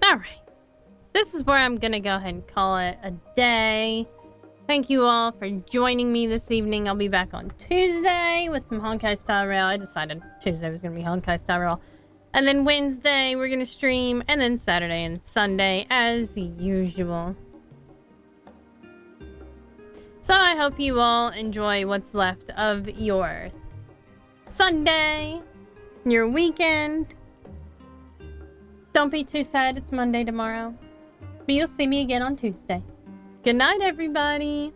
All right. This is where I'm gonna go ahead and call it a day. Thank you all for joining me this evening. I'll be back on Tuesday with some Honkai Star Rail. I decided Tuesday was gonna be Honkai Star Rail. And then Wednesday we're gonna stream, and then Saturday and Sunday as usual. So I hope you all enjoy what's left of your Sunday, your weekend. Don't be too sad, it's Monday tomorrow. But you'll see me again on Tuesday. Good night, everybody.